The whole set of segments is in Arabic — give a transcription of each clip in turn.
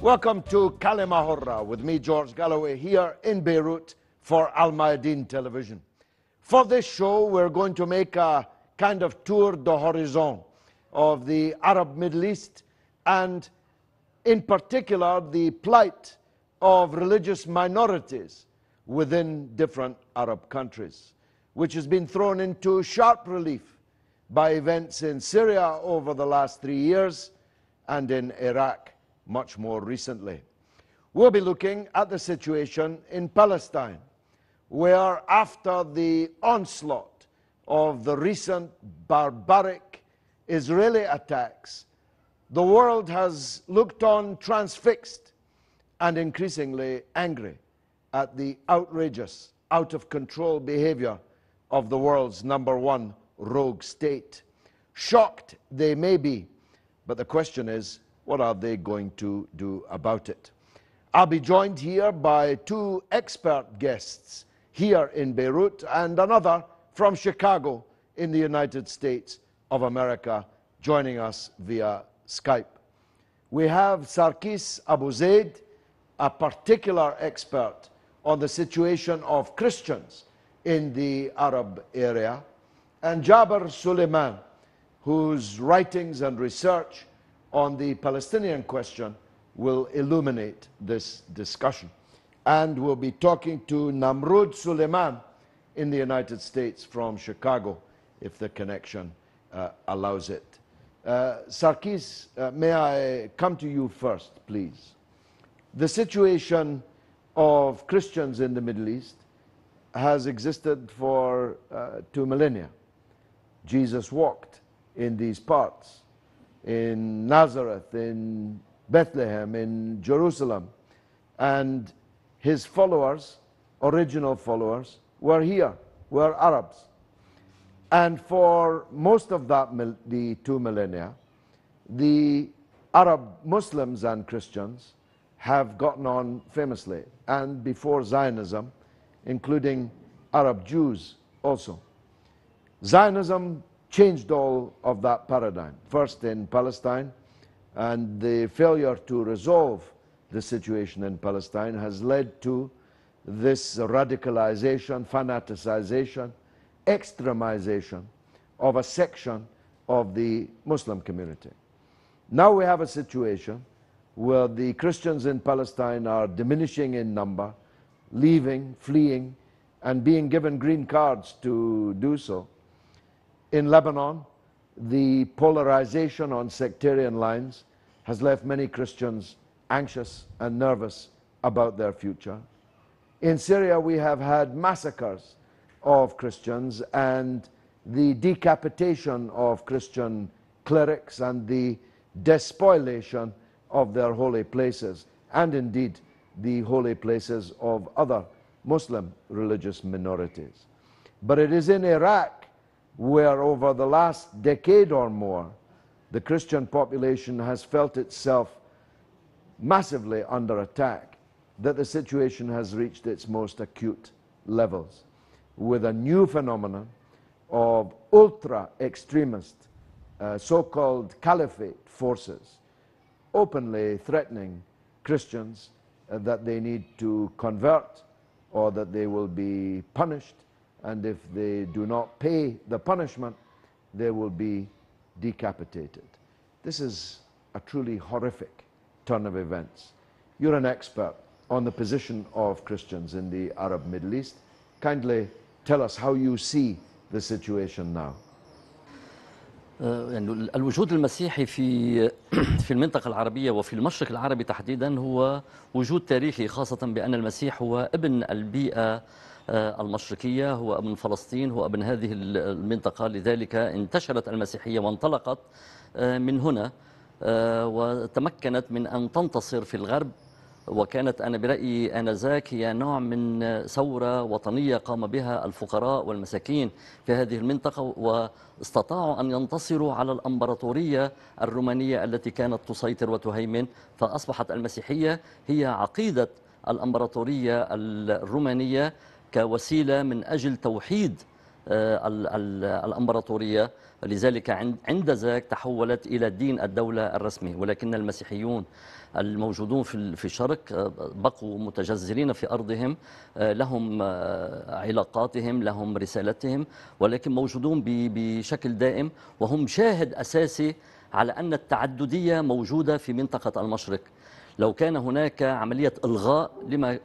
Welcome to Kalima Horra with me, George Galloway, here in Beirut for الميادين television. For this show, we're going to make a kind of tour de horizon of the Arab Middle East and in particular the plight of religious minorities within different Arab countries, which has been thrown into sharp relief by events in Syria over the last 3 years and in Iraq much more recently. We'll be looking at the situation in Palestine, where after the onslaught of the recent barbaric Israeli attacks, the world has looked on transfixed and increasingly angry at the outrageous, out-of-control behavior of the world's #1 rogue state. Shocked they may be, but the question is, what are they going to do about it? I'll be joined here by 2 expert guests here in Beirut and another from Chicago in the United States of America joining us via Skype. We have Sarkis Abu Zaid, a particular expert on the situation of Christians in the Arab area, and Jaber Suleiman, whose writings and research on the Palestinian question will illuminate this discussion. And we'll be talking to Namrud Suleiman in the United States from Chicago, if the connection allows it. Sarkis, may I come to you first, please? The situation of Christians in the Middle East has existed for 2 millennia. Jesus walked in these parts, in Nazareth, in Bethlehem, in Jerusalem, and his followers, original followers, were here, were Arabs. And for most of that, the 2 millennia, the Arab Muslims and Christians have gotten on famously, and before Zionism, including Arab Jews also. Zionism changed all of that paradigm, first in Palestine, and the failure to resolve the situation in Palestine has led to this radicalization, fanaticization, extremization of a section of the Muslim community. Now we have a situation where the Christians in Palestine are diminishing in number, leaving, fleeing, and being given green cards to do so. In Lebanon, the polarization on sectarian lines has left many Christians anxious and nervous about their future. In Syria, we have had massacres of Christians and the decapitation of Christian clerics and the despoliation of their holy places, and indeed the holy places of other Muslim religious minorities. But it is in Iraq where over the last decade or more, the Christian population has felt itself massively under attack, that the situation has reached its most acute levels, with a new phenomenon of ultra-extremist, so-called caliphate forces, openly threatening Christians that they need to convert or that they will be punished, and if they do not pay the punishment, they will be decapitated. This is a truly horrific turn of events. You're an expert on the position of Christians in the Arab Middle East. Kindly tell us how you see the situation now. يعني الوجود المسيحي في المنطقة العربية وفي المشرق العربي تحديدا هو وجود تاريخي، خاصة بأن المسيح هو ابن البيئة المشرقية، هو ابن فلسطين، هو ابن هذه المنطقة. لذلك انتشرت المسيحية وانطلقت من هنا وتمكنت من أن تنتصر في الغرب، وكانت أنا برأيي آنذاك هي نوع من ثورة وطنية قام بها الفقراء والمساكين في هذه المنطقة، واستطاعوا أن ينتصروا على الأمبراطورية الرومانية التي كانت تسيطر وتهيمن، فأصبحت المسيحية هي عقيدة الأمبراطورية الرومانية كوسيلة من أجل توحيد الأمبراطورية. لذلك عند ذاك تحولت إلى دين الدولة الرسمي، ولكن المسيحيون الموجودون في الشرق بقوا متجذرين في أرضهم، لهم علاقاتهم، لهم رسالتهم، ولكن موجودون بشكل دائم، وهم شاهد أساسي على أن التعددية موجودة في منطقة المشرق. لو كان هناك عملية إلغاء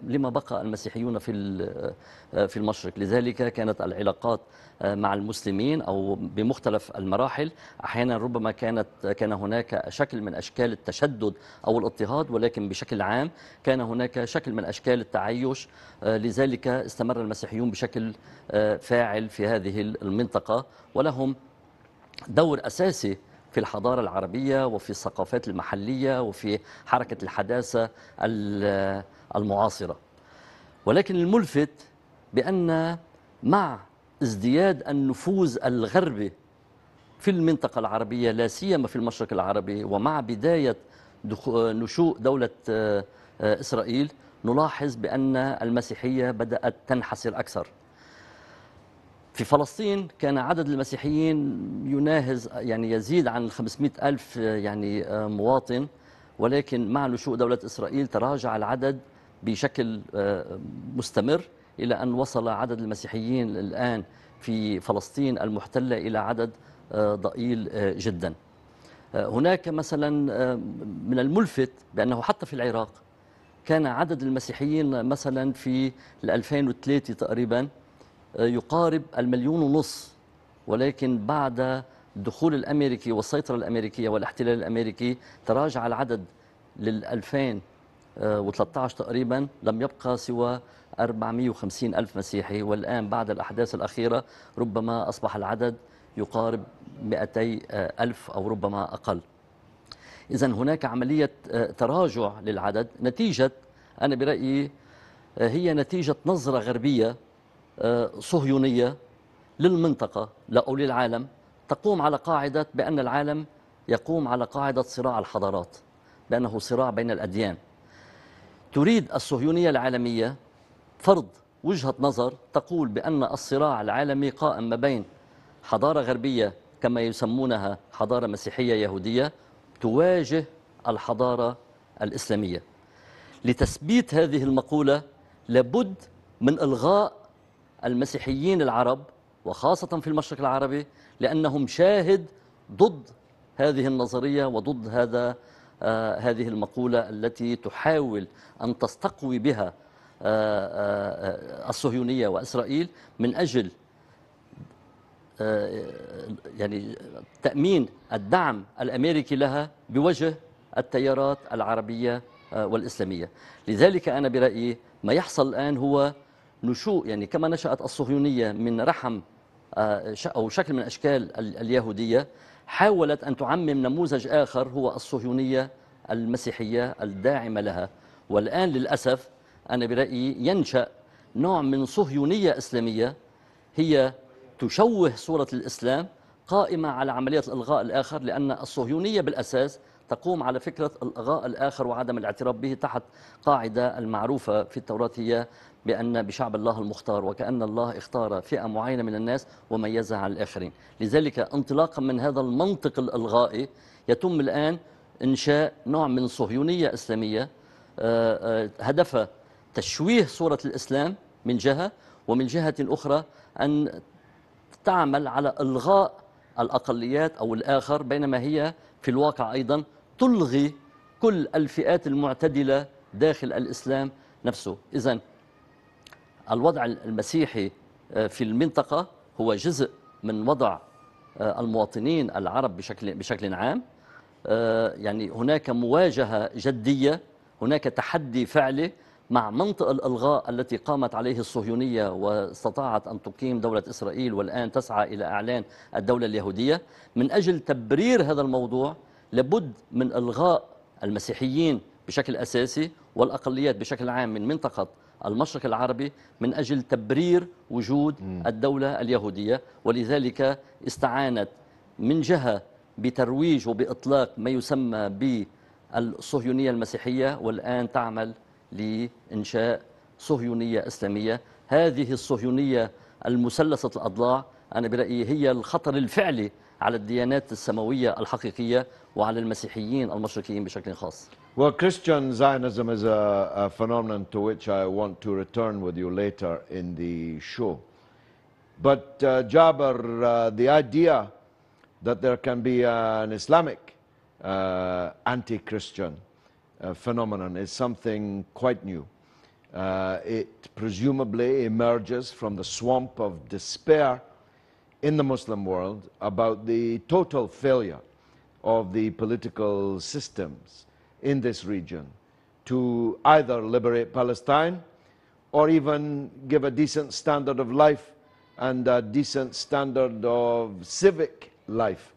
لما بقى المسيحيون في المشرق. لذلك كانت العلاقات مع المسلمين أو بمختلف المراحل أحيانا ربما كان هناك شكل من أشكال التشدد أو الاضطهاد، ولكن بشكل عام كان هناك شكل من أشكال التعايش. لذلك استمر المسيحيون بشكل فاعل في هذه المنطقة، ولهم دور أساسي في الحضارة العربية وفي الثقافات المحلية وفي حركة الحداثة المعاصرة. ولكن الملفت بأن مع ازدياد النفوذ الغربي في المنطقة العربية، لا سيما في المشرق العربي، ومع بداية نشوء دولة إسرائيل، نلاحظ بأن المسيحية بدأت تنحسر أكثر. في فلسطين كان عدد المسيحيين يناهز يعني يزيد عن 500 ألف يعني مواطن، ولكن مع نشوء دولة إسرائيل تراجع العدد بشكل مستمر إلى أن وصل عدد المسيحيين الآن في فلسطين المحتلة إلى عدد ضئيل جدا. هناك مثلا من الملفت بأنه حتى في العراق كان عدد المسيحيين مثلا في 2003 تقريبا يقارب 1.5 مليون، ولكن بعد الدخول الأمريكي والسيطرة الأمريكية والاحتلال الأمريكي تراجع العدد لل 2013 تقريبا، لم يبقى سوى 450 ألف مسيحي، والآن بعد الأحداث الأخيرة ربما أصبح العدد يقارب 200 ألف أو ربما أقل. إذن هناك عملية تراجع للعدد، نتيجة أنا برأيي هي نتيجة نظرة غربية صهيونية للمنطقة أو للعالم، تقوم على قاعدة بأن العالم يقوم على قاعدة صراع الحضارات، بأنه صراع بين الأديان. تريد الصهيونية العالمية فرض وجهة نظر تقول بأن الصراع العالمي قائم ما بين حضارة غربية كما يسمونها حضارة مسيحية يهودية تواجه الحضارة الإسلامية. لتثبيت هذه المقولة لابد من إلغاء المسيحيين العرب، وخاصة في المشرق العربي، لأنهم شاهد ضد هذه النظرية وضد هذه المقولة التي تحاول أن تستقوي بها الصهيونية وإسرائيل من أجل يعني تأمين الدعم الأمريكي لها بوجه التيارات العربية والإسلامية. لذلك أنا برأيي ما يحصل الآن هو نشوء، يعني كما نشأت الصهيونية من رحم أو شكل من أشكال اليهودية، حاولت أن تعمم نموذج آخر هو الصهيونية المسيحية الداعمة لها. والآن للأسف أنا برأيي ينشأ نوع من صهيونية إسلامية هي تشوه صورة الإسلام قائمة على عملية الإلغاء الآخر، لأن الصهيونية بالأساس تقوم على فكرة الإلغاء الآخر وعدم الاعتراف به تحت قاعدة المعروفة في التوراة، هي بأن بشعب الله المختار، وكأن الله اختار فئة معينة من الناس وميزها عن الآخرين. لذلك انطلاقا من هذا المنطق الإلغائي يتم الآن إنشاء نوع من صهيونية إسلامية هدفها تشويه صورة الإسلام من جهة، ومن جهة أخرى أن تعمل على إلغاء الأقليات أو الآخر، بينما هي في الواقع أيضا تلغي كل الفئات المعتدلة داخل الإسلام نفسه. إذن الوضع المسيحي في المنطقة هو جزء من وضع المواطنين العرب بشكل عام. يعني هناك مواجهة جدية، هناك تحدي فعلي مع منطق الإلغاء التي قامت عليه الصهيونية واستطاعت أن تقيم دولة إسرائيل، والآن تسعى إلى إعلان الدولة اليهودية. من أجل تبرير هذا الموضوع لابد من إلغاء المسيحيين بشكل أساسي والأقليات بشكل عام من منطقة المشرق العربي من أجل تبرير وجود الدولة اليهودية. ولذلك استعانت من جهة بترويج وبإطلاق ما يسمى بالصهيونية المسيحية، والآن تعمل لإنشاء صهيونية إسلامية. هذه الصهيونية المثلثة الأضلاع أنا برأيي هي الخطر الفعلي على الديانات السماوية الحقيقية وعلى المسيحيين المشركيين بشكل خاص. Well, Christian Zionism is a phenomenon to which I want to return with you later in the show. But Jaber, the idea that there can be an Islamic anti-Christian phenomenon is something quite new. It presumably emerges from the swamp of despair in the Muslim world about the total failure of the political systems in this region to either liberate Palestine or even give a decent standard of life and a decent standard of civic life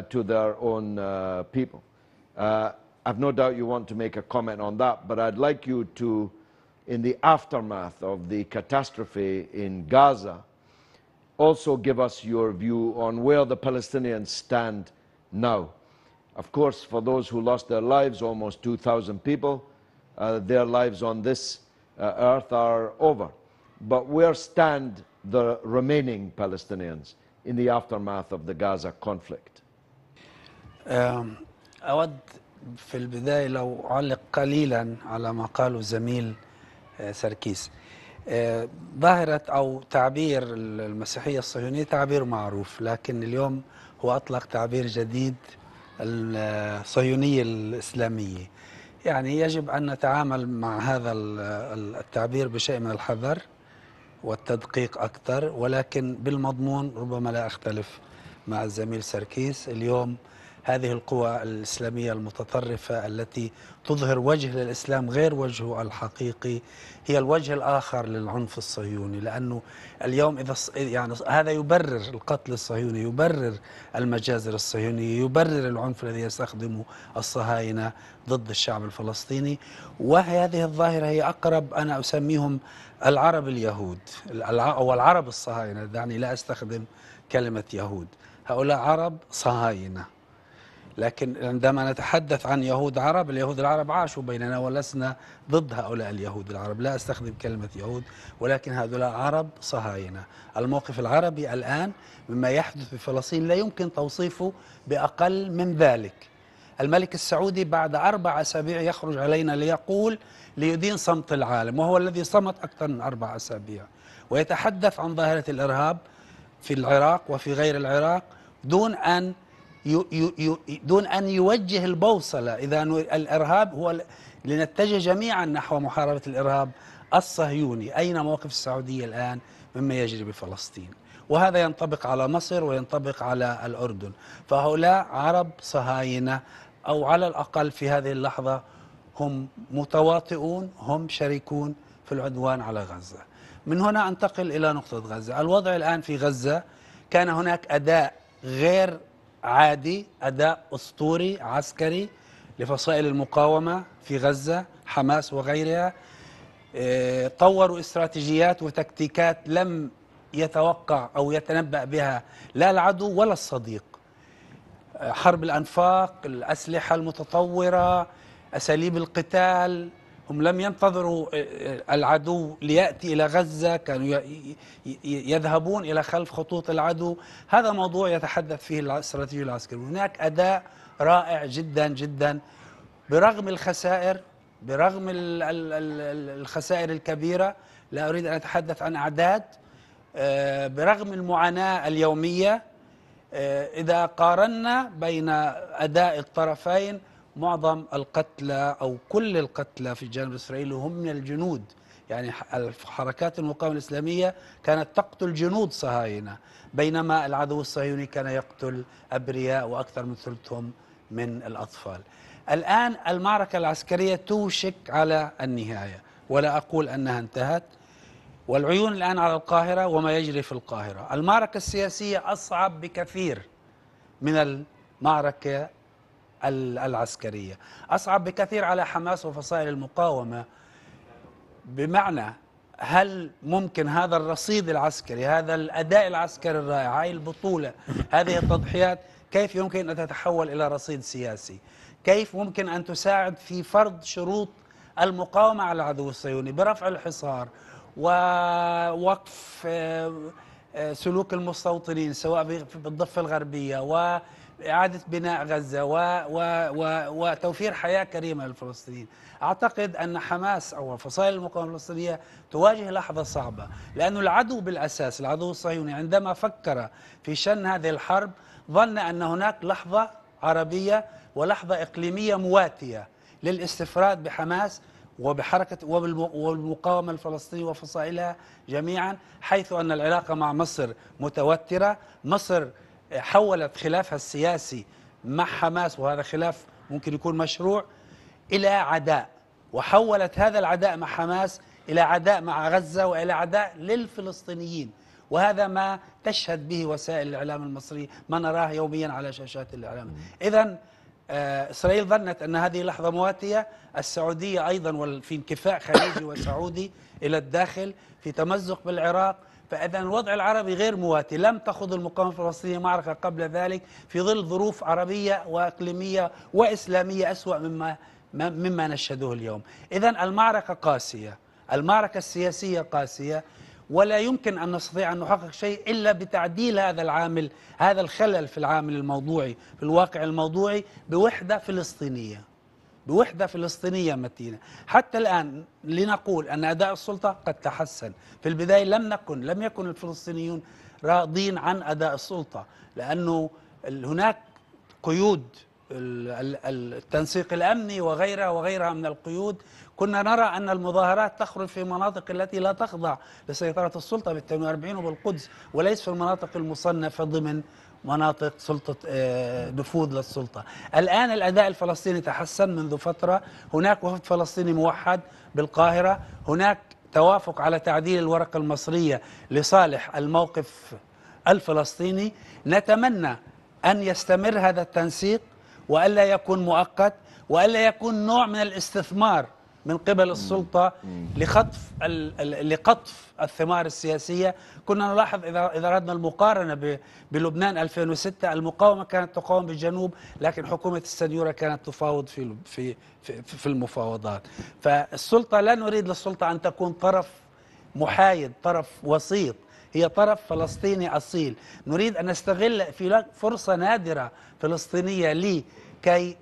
to their own people. I've no doubt you want to make a comment on that, but I'd like you to, in the aftermath of the catastrophe in Gaza, also give us your view on where the Palestinians stand now. Of course, for those who lost their lives, almost 2,000 people, their lives on this earth are over. But where stand the remaining Palestinians in the aftermath of the Gaza conflict? أود في البداية لو أعلق قليلا على ما قاله زميل سركيس. ظاهرة أو تعبير المسيحية الصهيونية تعبير معروف، لكن اليوم هو أطلق تعبير جديد، الصهيونية الإسلامية. يعني يجب أن نتعامل مع هذا التعبير بشيء من الحذر والتدقيق أكثر، ولكن بالمضمون ربما لا أختلف مع الزميل سركيس. اليوم هذه القوى الإسلامية المتطرفة التي تظهر وجه للإسلام غير وجهه الحقيقي هي الوجه الآخر للعنف الصهيوني، لأنه اليوم إذا يعني هذا يبرر القتل الصهيوني، يبرر المجازر الصهيونية، يبرر العنف الذي يستخدمه الصهاينة ضد الشعب الفلسطيني. وهذه الظاهرة هي أقرب، أنا أسميهم العرب اليهود أو العرب الصهاينة، دعني لا أستخدم كلمة يهود، هؤلاء عرب صهاينة. لكن عندما نتحدث عن يهود عرب، اليهود العرب عاشوا بيننا ولسنا ضد هؤلاء اليهود العرب، لا أستخدم كلمة يهود، ولكن هؤلاء عرب صهاينة. الموقف العربي الآن مما يحدث في فلسطين لا يمكن توصيفه بأقل من ذلك. الملك السعودي بعد 4 أسابيع يخرج علينا ليقول ليدين صمت العالم، وهو الذي صمت أكثر من 4 أسابيع، ويتحدث عن ظاهرة الإرهاب في العراق وفي غير العراق دون أن يوجه البوصلة. إذا الإرهاب هو لنتجه جميعا نحو محاربة الإرهاب الصهيوني. أين موقف السعودية الآن مما يجري بفلسطين؟ وهذا ينطبق على مصر وينطبق على الأردن. فهؤلاء عرب صهاينة، أو على الأقل في هذه اللحظة هم متواطئون، هم شريكون في العدوان على غزة. من هنا أنتقل إلى نقطة غزة. الوضع الآن في غزة، كان هناك أداء غير عادي، أداء أسطوري عسكري لفصائل المقاومة في غزة، حماس وغيرها. طوروا استراتيجيات وتكتيكات لم يتوقع أو يتنبأ بها لا العدو ولا الصديق. حرب الأنفاق، الأسلحة المتطورة، أساليب القتال. هم لم ينتظروا العدو ليأتي إلى غزة، كانوا يذهبون إلى خلف خطوط العدو. هذا موضوع يتحدث فيه الاستراتيجية العسكرية. هناك أداء رائع جدا جدا برغم الخسائر، برغم الخسائر الكبيرة. لا أريد أن أتحدث عن أعداد، برغم المعاناة اليومية. إذا قارنا بين أداء الطرفين، معظم القتلى أو كل القتلى في الجانب الإسرائيلي هم من الجنود. يعني حركات المقاومة الإسلامية كانت تقتل جنود صهاينة، بينما العدو الصهيوني كان يقتل أبرياء وأكثر من ثلثهم من الأطفال. الآن المعركة العسكرية توشك على النهاية، ولا أقول أنها انتهت، والعيون الآن على القاهرة وما يجري في القاهرة. المعركة السياسية أصعب بكثير من المعركة العسكرية، أصعب بكثير على حماس وفصائل المقاومة. بمعنى، هل ممكن هذا الرصيد العسكري، هذا الأداء العسكري الرائع، هذه البطولة، هذه التضحيات، كيف يمكن أن تتحول إلى رصيد سياسي؟ كيف ممكن أن تساعد في فرض شروط المقاومة على العدو الصهيوني برفع الحصار ووقف سلوك المستوطنين سواء بالضفة الغربية وإعادة بناء غزة وتوفير حياة كريمة للفلسطينيين. أعتقد أن حماس أو فصائل المقاومة الفلسطينية تواجه لحظة صعبة، لأن العدو بالأساس العدو الصهيوني عندما فكر في شن هذه الحرب ظن أن هناك لحظة عربية ولحظة إقليمية مواتية للاستفراد بحماس وبحركة والمقاومة الفلسطينية وفصائلها جميعا، حيث أن العلاقة مع مصر متوترة. مصر حولت خلافها السياسي مع حماس، وهذا خلاف ممكن يكون مشروع، إلى عداء، وحولت هذا العداء مع حماس إلى عداء مع غزة وإلى عداء للفلسطينيين، وهذا ما تشهد به وسائل الإعلام المصري، ما نراه يوميا على شاشات الإعلام. إذن إسرائيل ظنت أن هذه لحظة مواتية، السعودية أيضا في انكفاء خليجي وسعودي إلى الداخل، في تمزق بالعراق. فإذا الوضع العربي غير مواتي. لم تخوض المقاومة الفلسطينية معركة قبل ذلك في ظل ظروف عربية وإقليمية وإسلامية أسوأ مما نشهده اليوم. إذن المعركة قاسية، المعركة السياسية قاسية، ولا يمكن أن نستطيع أن نحقق شيء إلا بتعديل هذا العامل، هذا الخلل في العامل الموضوعي، في الواقع الموضوعي، بوحدة فلسطينية، بوحدة فلسطينية متينة. حتى الآن لنقول أن أداء السلطة قد تحسن. في البداية لم يكن الفلسطينيون راضين عن أداء السلطة، لأنه هناك قيود التنسيق الأمني وغيرها من القيود. كنا نرى أن المظاهرات تخرج في مناطق التي لا تخضع لسيطرة السلطة بال 48 وبالقدس، وليس في المناطق المصنفة ضمن مناطق سلطة نفوذ للسلطة. الآن الأداء الفلسطيني تحسن منذ فترة، هناك وفد فلسطيني موحد بالقاهرة، هناك توافق على تعديل الورقة المصرية لصالح الموقف الفلسطيني. نتمنى أن يستمر هذا التنسيق وألا يكون مؤقت، وألا يكون نوع من الاستثمار من قبل السلطة لقطف الثمار السياسية. كنا نلاحظ إذا أردنا المقارنة بلبنان 2006، المقاومة كانت تقاوم بالجنوب، لكن حكومة السنيورة كانت تفاوض في المفاوضات. فالسلطة لا نريد للسلطة أن تكون طرف محايد، طرف وسيط، هي طرف فلسطيني أصيل. نريد أن نستغل في فرصة نادرة فلسطينية كي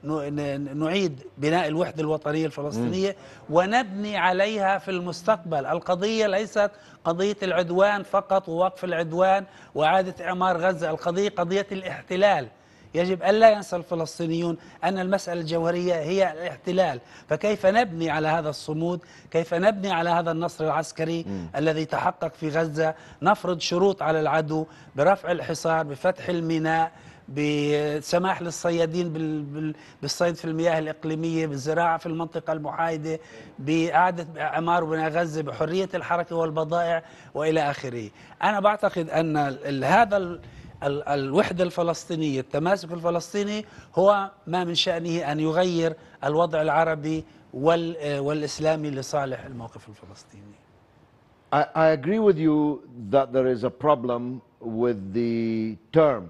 نعيد بناء الوحدة الوطنية الفلسطينية ونبني عليها في المستقبل. القضية ليست قضية العدوان فقط ووقف العدوان وإعادة إعمار غزة، القضية قضية الاحتلال. يجب أن لا ينسى الفلسطينيون أن المسألة الجوهرية هي الاحتلال. فكيف نبني على هذا الصمود؟ كيف نبني على هذا النصر العسكري الذي تحقق في غزة؟ نفرض شروط على العدو برفع الحصار، بفتح الميناء، بسماح للصيادين بالصيد في المياه الإقليمية، بالزراعة في المنطقة المحايدة، بإعادة إعمار وبناء غزة، بحرية الحركة والبضائع وإلى آخره. أنا بعتقد أن هذا الوحدة الفلسطينية، التماسك الفلسطيني، هو ما من شأنه أن يغير الوضع العربي والإسلامي لصالح الموقف الفلسطيني. I agree with you that there is a problem with the term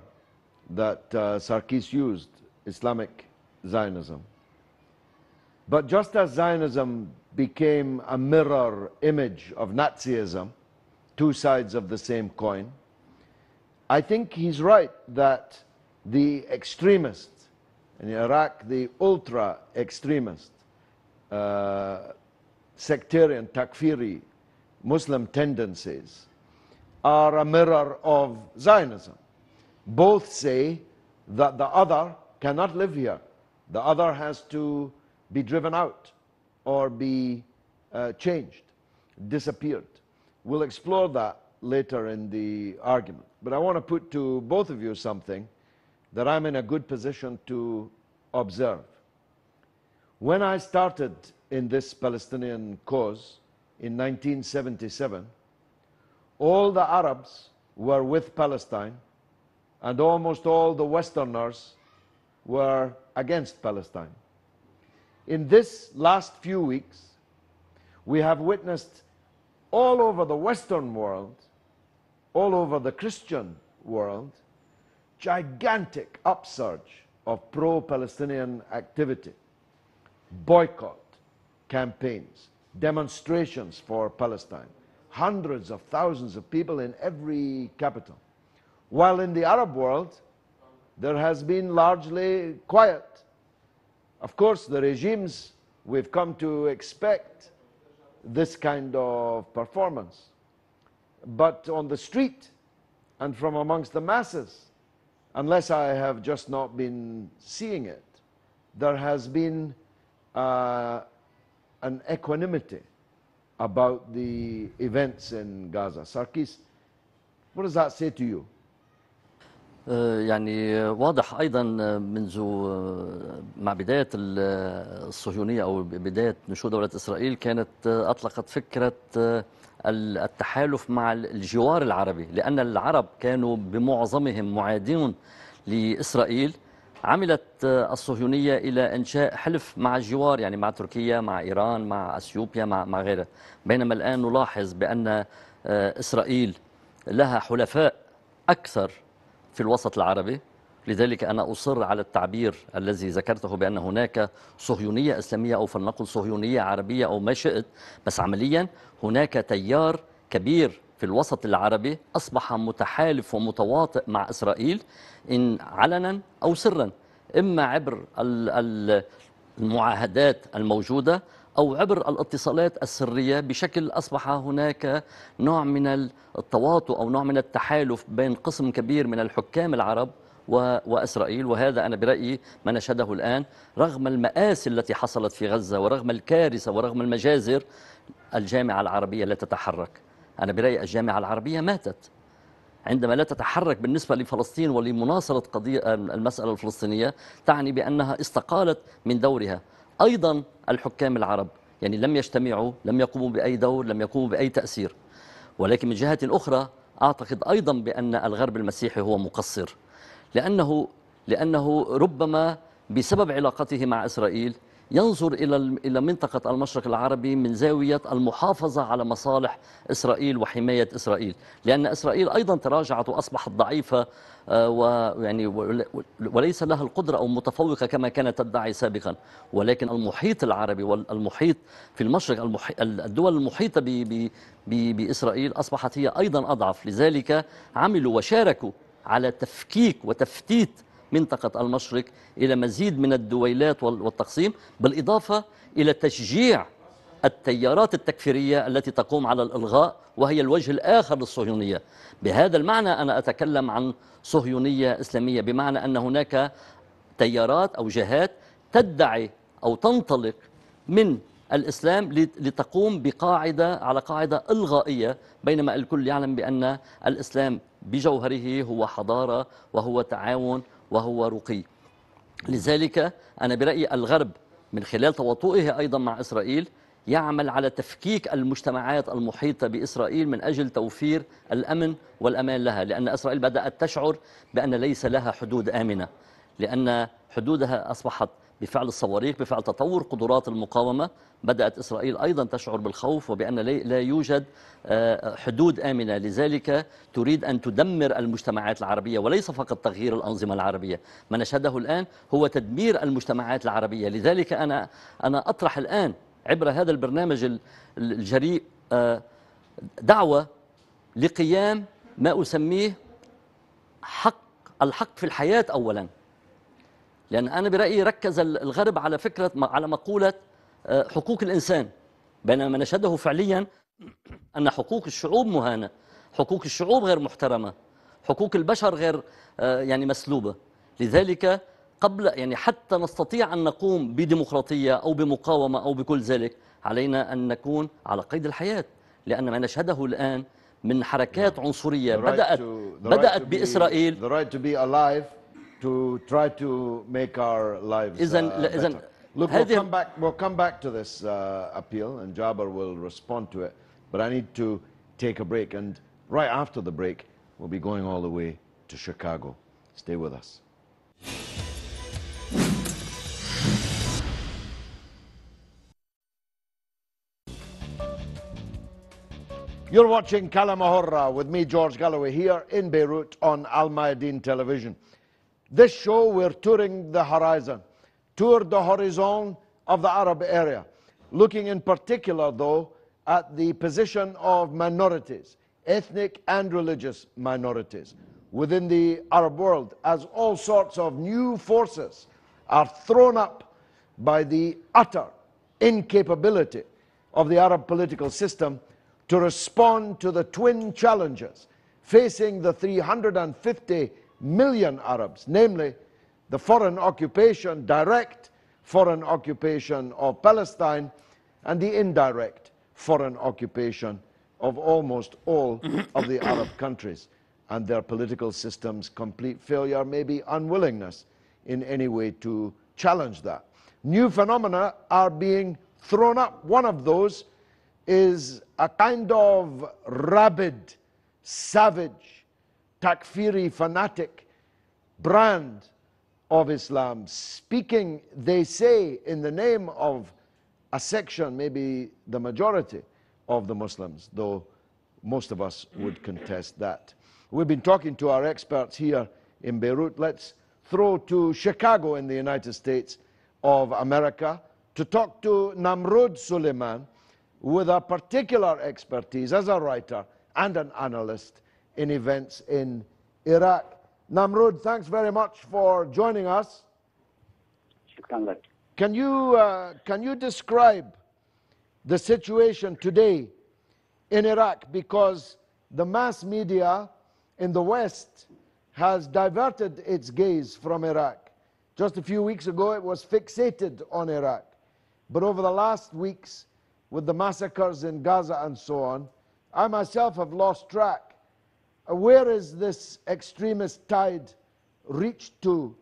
that Sarkis used, Islamic Zionism. But just as Zionism became a mirror image of Nazism, two sides of the same coin, I think he's right that the extremists in Iraq, the ultra-extremist, sectarian, takfiri, Muslim tendencies are a mirror of Zionism. Both say that the other cannot live here. The other has to be driven out or be changed, disappeared. We'll explore that later in the argument. But I want to put to both of you something that I'm in a good position to observe. When I started in this Palestinian cause in 1977, all the Arabs were with Palestine, and almost all the Westerners were against Palestine. In this last few weeks, we have witnessed all over the Western world, all over the Christian world, gigantic upsurge of pro-Palestinian activity, boycott campaigns, demonstrations for Palestine, hundreds of thousands of people in every capital. While in the Arab world, there has been largely quiet. Of course, the regimes, we've come to expect this kind of performance. But on the street and from amongst the masses, unless I have just not been seeing it, there has been an equanimity about the events in Gaza. Sarkis, what does that say to you? يعني واضح أيضا منذ مع بداية الصهيونية أو بداية نشوء دولة إسرائيل كانت أطلقت فكرة التحالف مع الجوار العربي، لأن العرب كانوا بمعظمهم معادون لإسرائيل. عملت الصهيونية إلى إنشاء حلف مع الجوار، يعني مع تركيا، مع إيران، مع أثيوبيا، مع غيرها. بينما الآن نلاحظ بأن إسرائيل لها حلفاء أكثر في الوسط العربي. لذلك أنا أصر على التعبير الذي ذكرته بأن هناك صهيونية إسلامية أو فلنقل صهيونية عربية أو ما شئت، بس عمليا هناك تيار كبير في الوسط العربي أصبح متحالف ومتواطئ مع إسرائيل إن علنا أو سرا، إما عبر المعاهدات الموجودة أو عبر الاتصالات السرية، بشكل أصبح هناك نوع من التواطؤ أو نوع من التحالف بين قسم كبير من الحكام العرب وإسرائيل. وهذا أنا برأيي ما نشهده الآن، رغم المآسي التي حصلت في غزة ورغم الكارثة ورغم المجازر، الجامعة العربية لا تتحرك. أنا برأيي الجامعة العربية ماتت عندما لا تتحرك بالنسبة لفلسطين ولمناصرة قضية المسألة الفلسطينية، تعني بأنها استقالت من دورها. أيضا الحكام العرب يعني لم يجتمعوا، لم يقوموا بأي دور، لم يقوموا بأي تأثير. ولكن من جهة أخرى أعتقد أيضا بأن الغرب المسيحي هو مقصر، لأنه ربما بسبب علاقته مع إسرائيل ينظر إلى منطقة المشرق العربي من زاوية المحافظة على مصالح إسرائيل وحماية إسرائيل، لأن إسرائيل أيضا تراجعت وأصبحت ضعيفة ويعني وليس لها القدرة أو متفوقة كما كانت تدعي سابقا. ولكن المحيط العربي والمحيط في المشرق، الدول المحيطة بإسرائيل أصبحت هي أيضا أضعف. لذلك عملوا وشاركوا على تفكيك وتفتيت منطقة المشرق إلى مزيد من الدويلات والتقسيم، بالإضافة إلى تشجيع التيارات التكفيرية التي تقوم على الإلغاء، وهي الوجه الآخر للصهيونية. بهذا المعنى أنا أتكلم عن صهيونية إسلامية، بمعنى أن هناك تيارات أو جهات تدعي أو تنطلق من الإسلام لتقوم على قاعدة إلغائية، بينما الكل يعلم بأن الإسلام بجوهره هو حضارة وهو تعاون وهو رقي. لذلك أنا برأيي الغرب من خلال تواطؤه أيضا مع إسرائيل يعمل على تفكيك المجتمعات المحيطة بإسرائيل من أجل توفير الأمن والأمان لها، لأن إسرائيل بدأت تشعر بأن ليس لها حدود آمنة، لأن حدودها أصبحت بفعل الصواريخ، بفعل تطور قدرات المقاومة، بدأت إسرائيل أيضا تشعر بالخوف وبأن لا يوجد حدود آمنة. لذلك تريد أن تدمر المجتمعات العربية، وليس فقط تغيير الأنظمة العربية. ما نشهده الآن هو تدمير المجتمعات العربية. لذلك أنا أطرح الآن عبر هذا البرنامج الجريء دعوة لقيام ما أسميه الحق في الحياة أولا، لأن أنا برأيي ركز الغرب على على مقولة حقوق الإنسان، بينما نشهده فعليا أن حقوق الشعوب مهانة، حقوق الشعوب غير محترمة، حقوق البشر غير يعني مسلوبة. لذلك قبل حتى نستطيع أن نقوم بديمقراطية أو بمقاومة أو بكل ذلك، علينا أن نكون على قيد الحياة، لأن ما نشهده الآن من حركات عنصرية بدأت بإسرائيل. The right to be alive, to try to make our lives better. Look, we'll come back to this appeal, and Jaber will respond to it. But I need to take a break, and right after the break, we'll be going all the way to Chicago. Stay with us. You're watching Kalima Horra with me, George Galloway, here in Beirut on Al-Mayadeen television. This show, we're touring the horizon, tour the horizon of the Arab area, looking in particular, though, at the position of minorities, ethnic and religious minorities, within the Arab world, as all sorts of new forces are thrown up by the utter incapability of the Arab political system to respond to the twin challenges facing the 350 million Arabs, namely the foreign occupation, direct foreign occupation of Palestine, and the indirect foreign occupation of almost all of the Arab countries, and their political systems' complete failure, maybe unwillingness in any way to challenge that. New phenomena are being thrown up. One of those is a kind of rabid, savage, takfiri, fanatic brand of Islam, speaking, they say, in the name of a section, maybe the majority of the Muslims, though most of us would contest that. We've been talking to our experts here in Beirut. Let's throw to Chicago in the United States of America to talk to Namrud Suleiman, with a particular expertise as a writer and an analyst in events in Iraq. Namrud, thanks very much for joining us. Can you describe the situation today in Iraq? Because the mass media in the West has diverted its gaze from Iraq. Just a few weeks ago, it was fixated on Iraq. But over the last weeks, with the massacres in Gaza and so on, I myself have lost track. Where is this extremist tide reached to,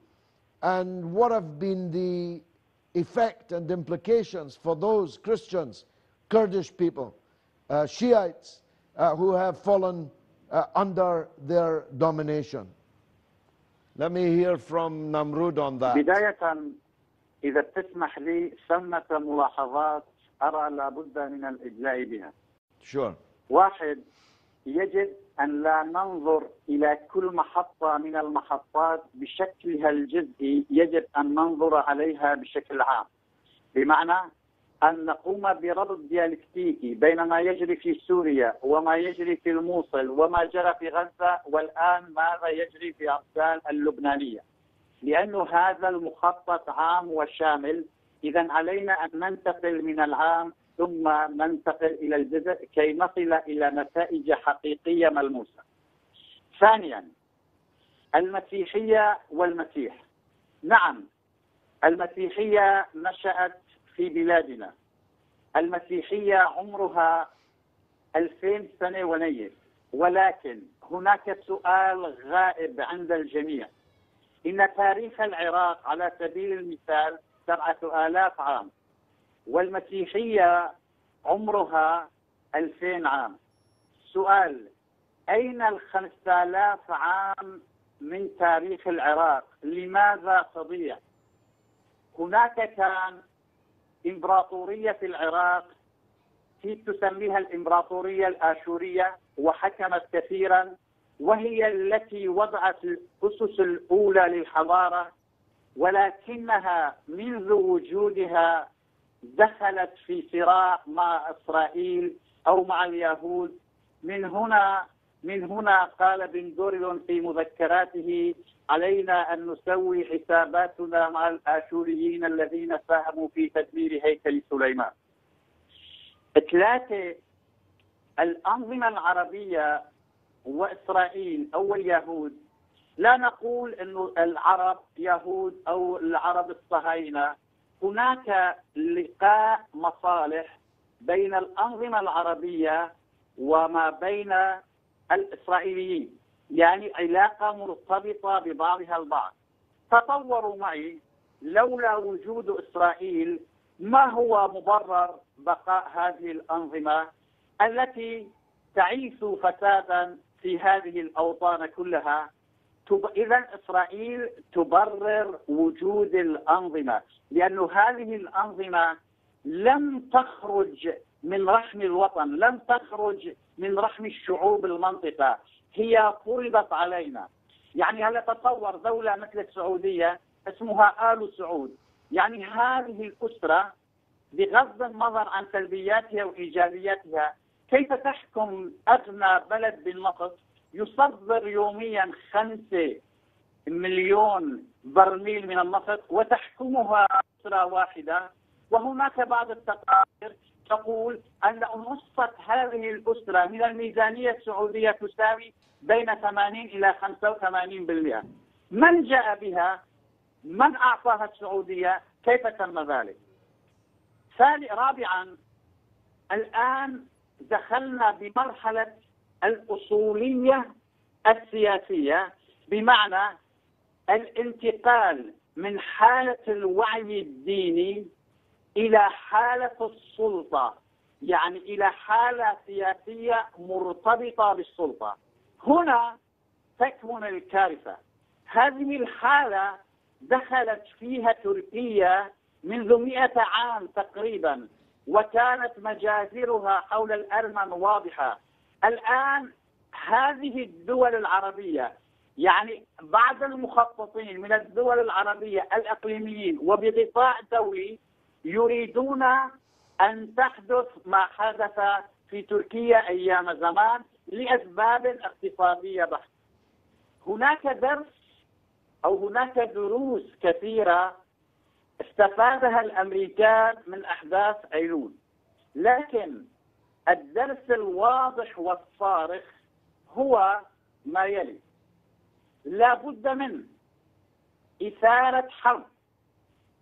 and what have been the effect and implications for those Christians, Kurdish people, Shiites, who have fallen under their domination? Let me hear from Namrud on that. بداية إذا تسمح لي ثمة ملاحظات أرى لابد من الإدلاء بها. Sure. واحد، يجب أن لا ننظر إلى كل محطة من المحطات بشكلها الجزئي، يجب أن ننظر عليها بشكل عام. بمعنى أن نقوم بربط ديالكتيكي بين ما يجري في سوريا وما يجري في الموصل وما جرى في غزة، والآن ماذا يجري في أبدان اللبنانية، لأن هذا المخطط عام وشامل. إذن علينا أن ننتقل من العام ثم ننتقل إلى الجزء كي نصل إلى نتائج حقيقية ملموسة. ثانيا، المسيحية والمسيح. نعم، المسيحية نشأت في بلادنا. المسيحية عمرها 2000 سنة ونيف، ولكن هناك سؤال غائب عند الجميع. إن تاريخ العراق على سبيل المثال 7000 عام، والمسيحية عمرها 2000 عام. سؤال: أين 5000 عام من تاريخ العراق؟ لماذا تضيع؟ هناك كان إمبراطورية في العراق تسميها الإمبراطورية الآشورية، وحكمت كثيرا، وهي التي وضعت الأسس الأولى للحضارة، ولكنها منذ وجودها دخلت في صراع مع إسرائيل أو مع اليهود. من هنا قال بن غوريون في مذكراته: علينا أن نسوي حساباتنا مع الآشوريين الذين ساهموا في تدمير هيكل سليمان. 3. الأنظمة العربية وإسرائيل أو اليهود. لا نقول أن العرب يهود أو العرب الصهاينة. هناك لقاء مصالح بين الأنظمة العربية وما بين الإسرائيليين، يعني علاقة مرتبطة ببعضها البعض. تطوروا معي، لولا وجود إسرائيل ما هو مبرر بقاء هذه الأنظمة التي تعيش فسادا في هذه الأوطان كلها؟ إذن إسرائيل تبرر وجود الأنظمة، لأن هذه الأنظمة لم تخرج من رحم الوطن، لم تخرج من رحم الشعوب المنطقة، هي فرضت علينا. يعني هل تتصور دولة مثل السعودية اسمها آل سعود، يعني هذه الأسرة بغض النظر عن سلبياتها وإيجابياتها، كيف تحكم أغنى بلد بالنفط يصدر يوميا 5 مليون برميل من النفط وتحكمها أسرة واحدة؟ وهناك بعض التقارير تقول أن نصف هذه الأسرة من الميزانية السعودية تساوي بين 80 إلى 85%. من جاء بها؟ من أعطاها السعودية؟ كيف تم ذلك؟ رابعا، الآن دخلنا بمرحلة الأصولية السياسية، بمعنى الانتقال من حالة الوعي الديني إلى حالة السلطة، يعني إلى حالة سياسية مرتبطة بالسلطة. هنا تكمن الكارثة. هذه الحالة دخلت فيها تركيا منذ 100 عام تقريبا، وكانت مجازرها حول الأرمن واضحة. الآن هذه الدول العربية، يعني بعض المخططين من الدول العربية الإقليميين وبغطاء دولي، يريدون أن تحدث ما حدث في تركيا أيام زمان لأسباب اقتصادية بحتة. هناك درس أو هناك دروس كثيرة استفادها الأمريكان من أحداث أيلول، لكن الدرس الواضح والصارخ هو ما يلي: لا بد من إثارة حرب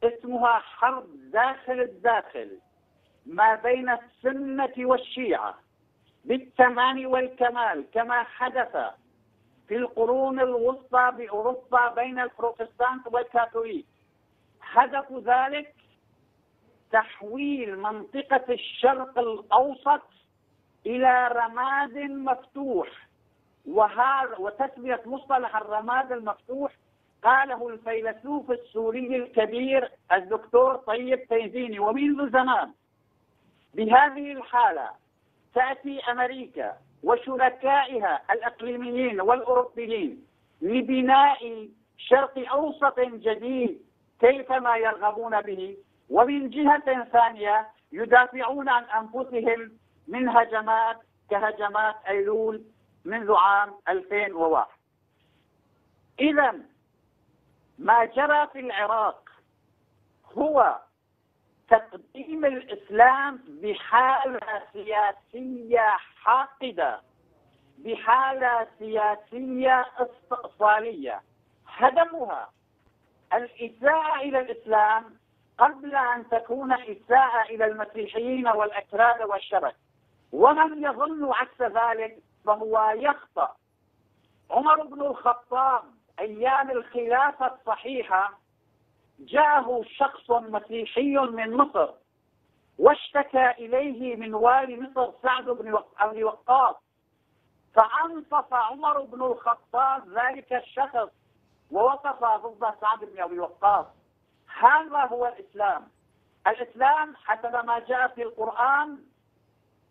اسمها حرب داخل الداخل ما بين السنة والشيعة بالتمام والكمال، كما حدث في القرون الوسطى بأوروبا بين البروتستانت والكاثوليك. هدف ذلك تحويل منطقة الشرق الأوسط إلى رماد مفتوح، وتسمية مصطلح الرماد المفتوح قاله الفيلسوف السوري الكبير الدكتور طيب تيزيني. ومنذ زمان بهذه الحالة تأتي أمريكا وشركائها الإقليميين والأوروبيين لبناء شرق أوسط جديد كيفما يرغبون به، ومن جهة ثانية يدافعون عن أنفسهم من هجمات كهجمات أيلول منذ عام 2001. إذا ما جرى في العراق هو تقديم الإسلام بحالة سياسية حاقدة، بحالة سياسية استئصالية، هدفها الإساءة إلى الإسلام قبل أن تكون إساءة إلى المسيحيين والأكراد والشبك. ومن يظن عكس ذلك فهو يخطأ. عمر بن الخطاب أيام الخلافة الصحيحة جاءه شخص مسيحي من مصر واشتكى إليه من والي مصر سعد بن أبي وقاص، فأنصف عمر بن الخطاب ذلك الشخص ووقف ضد سعد بن أبي وقاص. هذا هو الإسلام. الإسلام حسب ما جاء في القرآن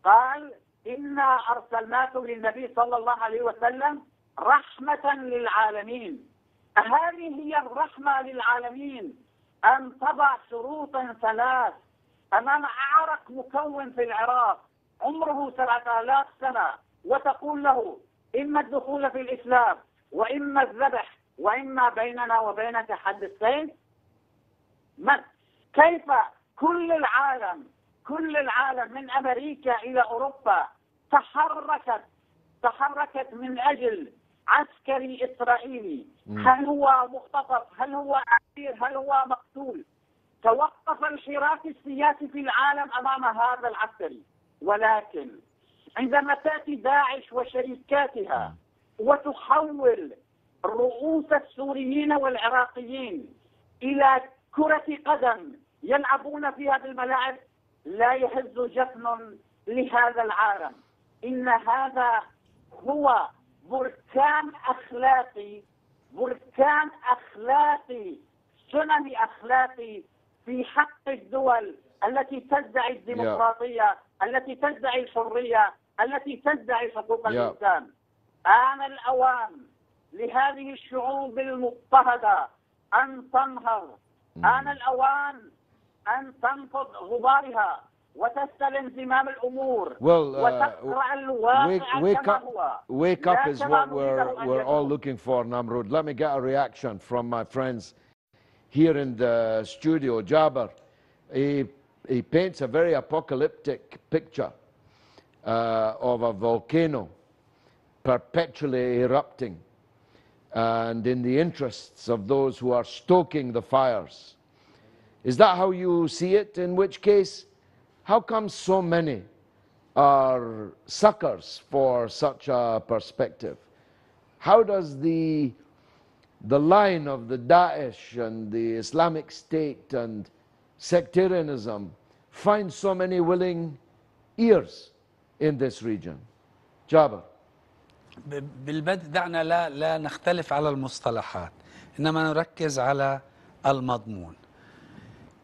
قال: إنا أرسلناك للنبي صلى الله عليه وسلم رحمة للعالمين. هذه هي الرحمة للعالمين، أن تضع شروطا 3 أمام أعرق مكون في العراق عمره 7000 سنة وتقول له إما الدخول في الإسلام وإما الذبح وإما بيننا وبينك حد السيف. كيف كل العالم من أمريكا إلى أوروبا تحركت من أجل عسكري إسرائيلي، هل هو مختطف، هل هو أسير، هل هو مقتول؟ توقف الحراك السياسي في العالم أمام هذا العسكري. ولكن عندما تأتي داعش وشركاتها وتحول رؤوس السوريين والعراقيين إلى كرة قدم يلعبون فيها بالملاعب، لا يهز جفن لهذا العالم. إن هذا هو بركان أخلاقي، سنن أخلاقي في حق الدول التي تدعي الديمقراطية، التي تدعي الحرية، التي تدعي حقوق الإنسان. آن الأوان لهذه الشعوب المضطهدة أن تنهض. آن الأوان أن تنفض غبارها وتستلم زمام الأمور وتقرأ الواقع كما هو. Wake up is what we're all looking for, Namrud. Let me get a reaction from my friends here in the studio. Jaber, he paints a very apocalyptic picture of a volcano perpetually erupting, and in the interests of those who are stoking the fires. Is that how you see it? In which case, how come so many are suckers for such a perspective? How does the line of the Daesh and the Islamic State and sectarianism find so many willing ears in this region? Jaber. بالبدء دعنا لا نختلف على المصطلحات، إنما نركز على المضمون.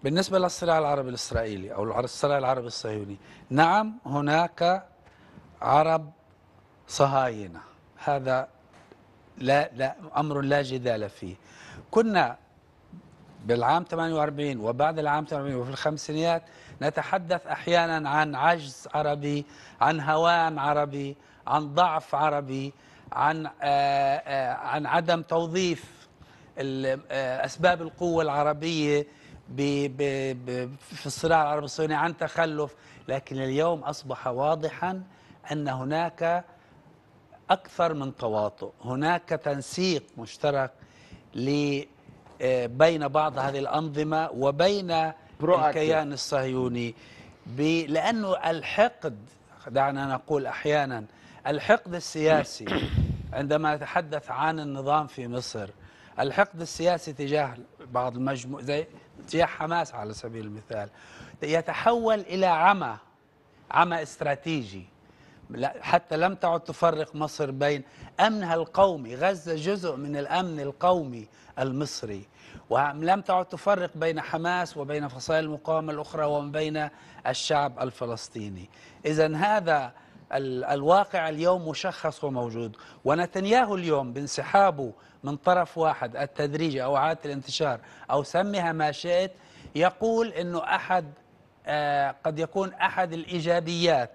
بالنسبة للصراع العربي الإسرائيلي أو الصراع العربي الصهيوني، نعم هناك عرب صهاينة، هذا لا أمر لا جدال فيه. كنا بالعام 48 وبعد العام 48 وفي الخمسينيات نتحدث أحيانا عن عجز عربي، عن هوان عربي، عن ضعف عربي، عن عدم توظيف أسباب القوة العربية في الصراع العربي الصهيوني، عن تخلف. لكن اليوم أصبح واضحا أن هناك أكثر من تواطؤ، هناك تنسيق مشترك بين بعض هذه الأنظمة وبين الكيان الصهيوني، لأنه الحقد، دعنا نقول أحيانا الحقد السياسي عندما نتحدث عن النظام في مصر، الحقد السياسي تجاه بعض زي تجاه حماس على سبيل المثال، يتحول إلى عمى استراتيجي، حتى لم تعد تفرق مصر بين أمنها القومي، غزة جزء من الأمن القومي المصري، ولم تعد تفرق بين حماس وبين فصائل المقاومة الأخرى وبين الشعب الفلسطيني. إذن هذا الواقع اليوم مشخص وموجود، ونتنياهو اليوم بانسحابه من طرف واحد التدريجي أو إعادة الانتشار أو سميها ما شئت، يقول أنه قد يكون أحد الإيجابيات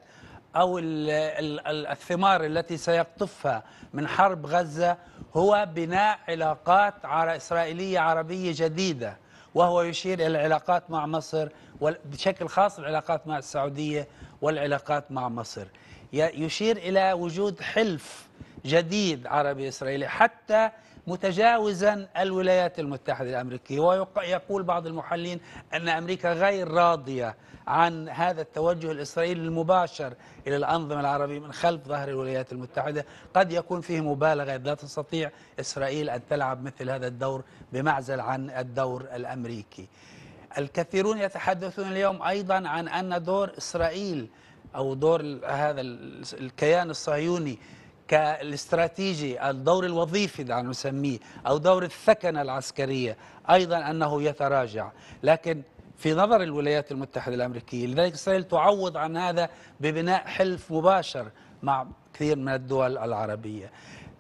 أو الثمار التي سيقطفها من حرب غزة هو بناء علاقات إسرائيلية عربية جديدة، وهو يشير إلى العلاقات مع مصر وبشكل خاص العلاقات مع السعودية والعلاقات مع مصر، يشير إلى وجود حلف جديد عربي إسرائيلي حتى متجاوزا الولايات المتحدة الأمريكية. ويقول بعض المحللين أن أمريكا غير راضية عن هذا التوجه الإسرائيلي المباشر إلى الأنظمة العربية من خلف ظهر الولايات المتحدة، قد يكون فيه مبالغة، لا تستطيع إسرائيل أن تلعب مثل هذا الدور بمعزل عن الدور الأمريكي. الكثيرون يتحدثون اليوم أيضا عن أن دور إسرائيل أو دور هذا الكيان الصهيوني كالاستراتيجي، الدور الوظيفي دعنا نسميه، أو دور الثكنة العسكرية أيضا أنه يتراجع، لكن في نظر الولايات المتحدة الأمريكية، لذلك إسرائيل تعوض عن هذا ببناء حلف مباشر مع كثير من الدول العربية.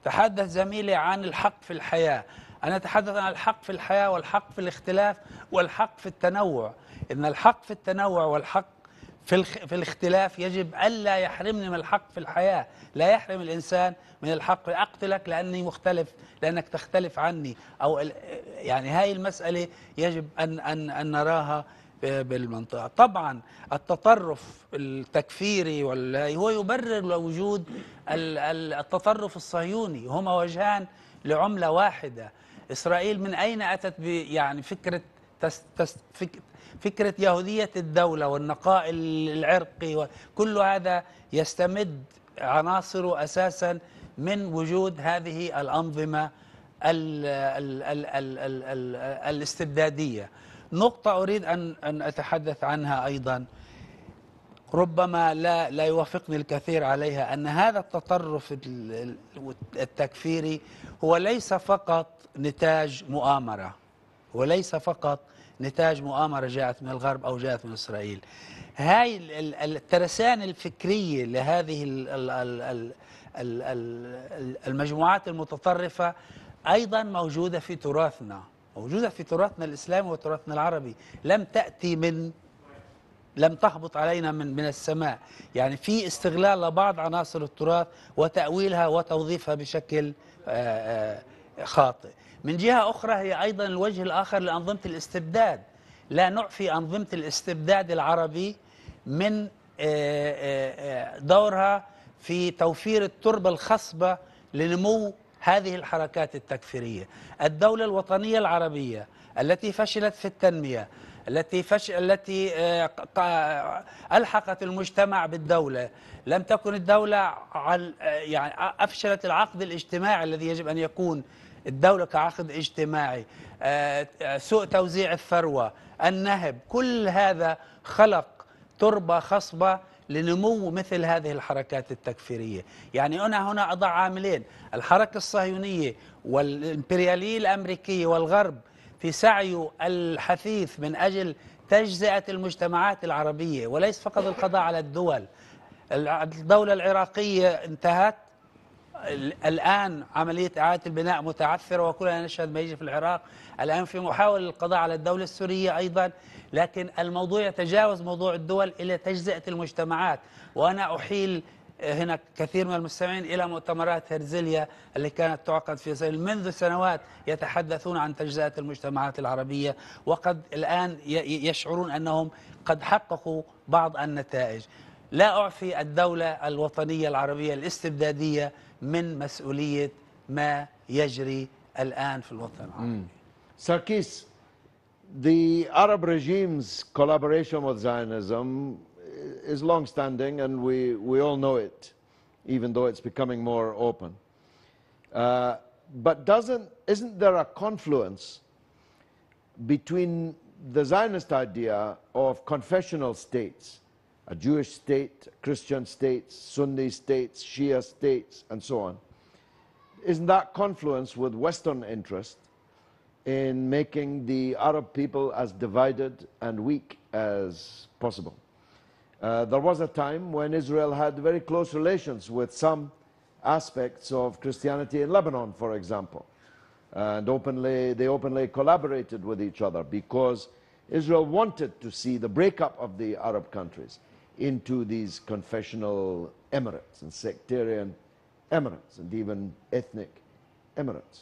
تحدث زميلي عن الحق في الحياة، أنا أتحدث عن الحق في الحياة والحق في الاختلاف والحق في التنوع. إن الحق في التنوع والحق في الاختلاف يجب ألا يحرمني من الحق في الحياة، لا يحرم الإنسان من الحق أقتلك لأني مختلف، لأنك تختلف عني، أو يعني هاي المسألة يجب أن نراها بالمنطقة. طبعا التطرف التكفيري هو يبرر وجود التطرف الصهيوني، هما وجهان لعملة واحدة. إسرائيل من أين أتت يعني فكرة يهودية الدولة والنقاء العرقي، وكل هذا يستمد عناصره أساسا من وجود هذه الأنظمة الاستبدادية. نقطة أريد أن أتحدث عنها أيضا، ربما لا يوافقني الكثير عليها، أن هذا التطرف التكفيري هو ليس فقط نتاج مؤامرة، وليس فقط نتاج مؤامرة جاءت من الغرب أو جاءت من إسرائيل. هاي الترسانة الفكرية لهذه المجموعات المتطرفة أيضا موجودة في تراثنا، موجودة في تراثنا الإسلامي وتراثنا العربي، لم تأتي لم تهبط علينا من السماء. يعني في استغلال لبعض عناصر التراث وتأويلها وتوظيفها بشكل خاطئ. من جهة أخرى هي أيضا الوجه الآخر لأنظمة الاستبداد. لا نعفي أنظمة الاستبداد العربي من دورها في توفير التربة الخصبة لنمو هذه الحركات التكفيرية. الدولة الوطنية العربية التي فشلت في التنمية، التي ألحقت المجتمع بالدولة، لم تكن الدولة يعني أفشلت العقد الاجتماعي الذي يجب أن يكون الدولة كعقد اجتماعي، سوء توزيع الثروة، النهب، كل هذا خلق تربة خصبة لنمو مثل هذه الحركات التكفيرية. يعني أنا هنا أضع عاملين: الحركة الصهيونية والإمبريالية الأمريكية والغرب في سعيه الحثيث من أجل تجزئة المجتمعات العربية، وليس فقط القضاء على الدول. الدولة العراقية انتهت، الآن عملية إعادة البناء متعثرة وكلنا نشهد ما يجري في العراق. الآن في محاولة للقضاء على الدولة السورية أيضا، لكن الموضوع يتجاوز موضوع الدول إلى تجزئة المجتمعات. وأنا أحيل هنا كثير من المستمعين إلى مؤتمرات هرزليا اللي كانت تعقد في إسرائيل منذ سنوات، يتحدثون عن تجزئة المجتمعات العربية، وقد الآن يشعرون أنهم قد حققوا بعض النتائج. لا أعفي الدولة الوطنية العربية الاستبدادية من مسؤولية ما يجري الآن في الوطن العربي. Sarkis, the Arab regime's collaboration with Zionism is long-standing, and we all know it, even though it's becoming more open. But isn't there a confluence between the Zionist idea of confessional states, a Jewish state, Christian states, Sunni states, Shia states, and so on? Isn't that confluence with Western interest in making the Arab people as divided and weak as possible? There was a time when Israel had very close relations with some aspects of Christianity in Lebanon, for example, and they openly collaborated with each other because Israel wanted to see the breakup of the Arab countries into these confessional emirates and sectarian emirates and even ethnic emirates.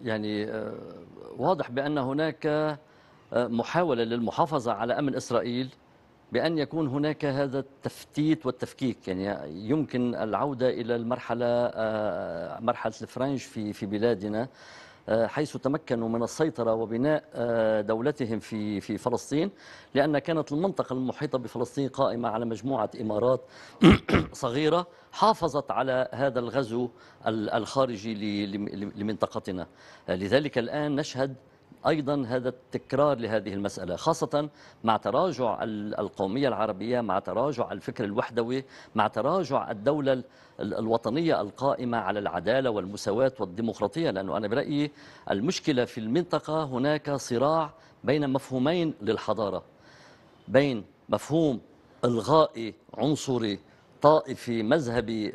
يعني واضح بأن هناك محاولة للمحافظة على أمن إسرائيل بأن يكون هناك هذا التفتيت والتفكيك. يعني يمكن العودة إلى مرحلة الفرنج في بلادنا، حيث تمكنوا من السيطرة وبناء دولتهم في فلسطين، لأن كانت المنطقة المحيطة بفلسطين قائمة على مجموعة إمارات صغيرة حافظت على هذا الغزو الخارجي لمنطقتنا. لذلك الآن نشهد أيضا هذا التكرار لهذه المسألة، خاصة مع تراجع القومية العربية، مع تراجع الفكر الوحدوي، مع تراجع الدولة الوطنية القائمة على العدالة والمساواة والديمقراطية. لأنه أنا برأيي المشكلة في المنطقة هناك صراع بين مفهومين للحضارة، بين مفهوم إلغائي عنصري طائفي مذهبي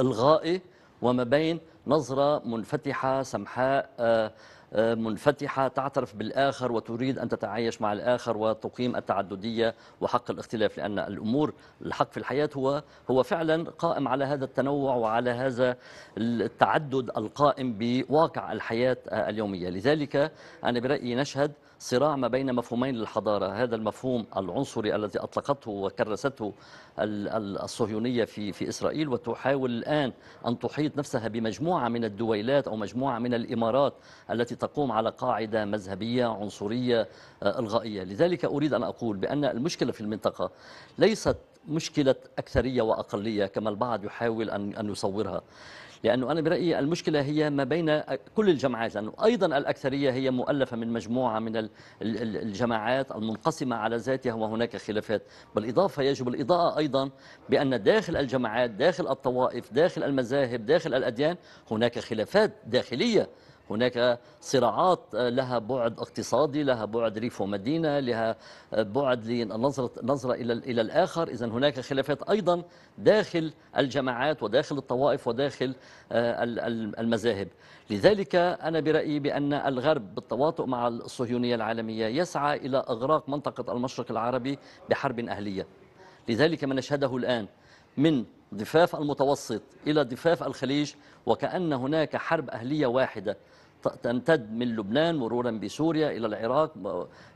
إلغائي، وما بين نظرة منفتحة سمحاء منفتحة تعترف بالآخر وتريد أن تتعايش مع الآخر وتقيم التعددية وحق الاختلاف. لأن الأمور الحق في الحياة هو فعلا قائم على هذا التنوع وعلى هذا التعدد القائم بواقع الحياة اليومية. لذلك أنا برأيي نشهد صراع ما بين مفهومين للحضارة: هذا المفهوم العنصري الذي أطلقته وكرسته الصهيونية في إسرائيل، وتحاول الآن أن تحيط نفسها بمجموعة من الدويلات أو مجموعة من الإمارات التي تقوم على قاعدة مذهبية عنصرية إلغائية. لذلك أريد أن أقول بأن المشكلة في المنطقة ليست مشكلة أكثرية وأقلية كما البعض يحاول أن يصورها، لأنه أنا برأيي المشكلة هي ما بين كل الجماعات، لأنه أيضا الأكثرية هي مؤلفة من مجموعة من الجماعات المنقسمة على ذاتها وهناك خلافات. بالإضافة يجب الإضاءة أيضا بأن داخل الجماعات، داخل الطوائف، داخل المذاهب، داخل الأديان هناك خلافات داخلية، هناك صراعات لها بعد اقتصادي، لها بعد ريف ومدينة، لها بعد لنظرة إلى الآخر. إذن هناك خلافات أيضا داخل الجماعات وداخل الطوائف وداخل المذاهب. لذلك أنا برأيي بأن الغرب بالتواطؤ مع الصهيونية العالمية يسعى إلى إغراق منطقة المشرق العربي بحرب أهلية. لذلك ما نشهده الآن من ضفاف المتوسط إلى ضفاف الخليج، وكأن هناك حرب أهلية واحدة تمتد من لبنان مرورا بسوريا إلى العراق،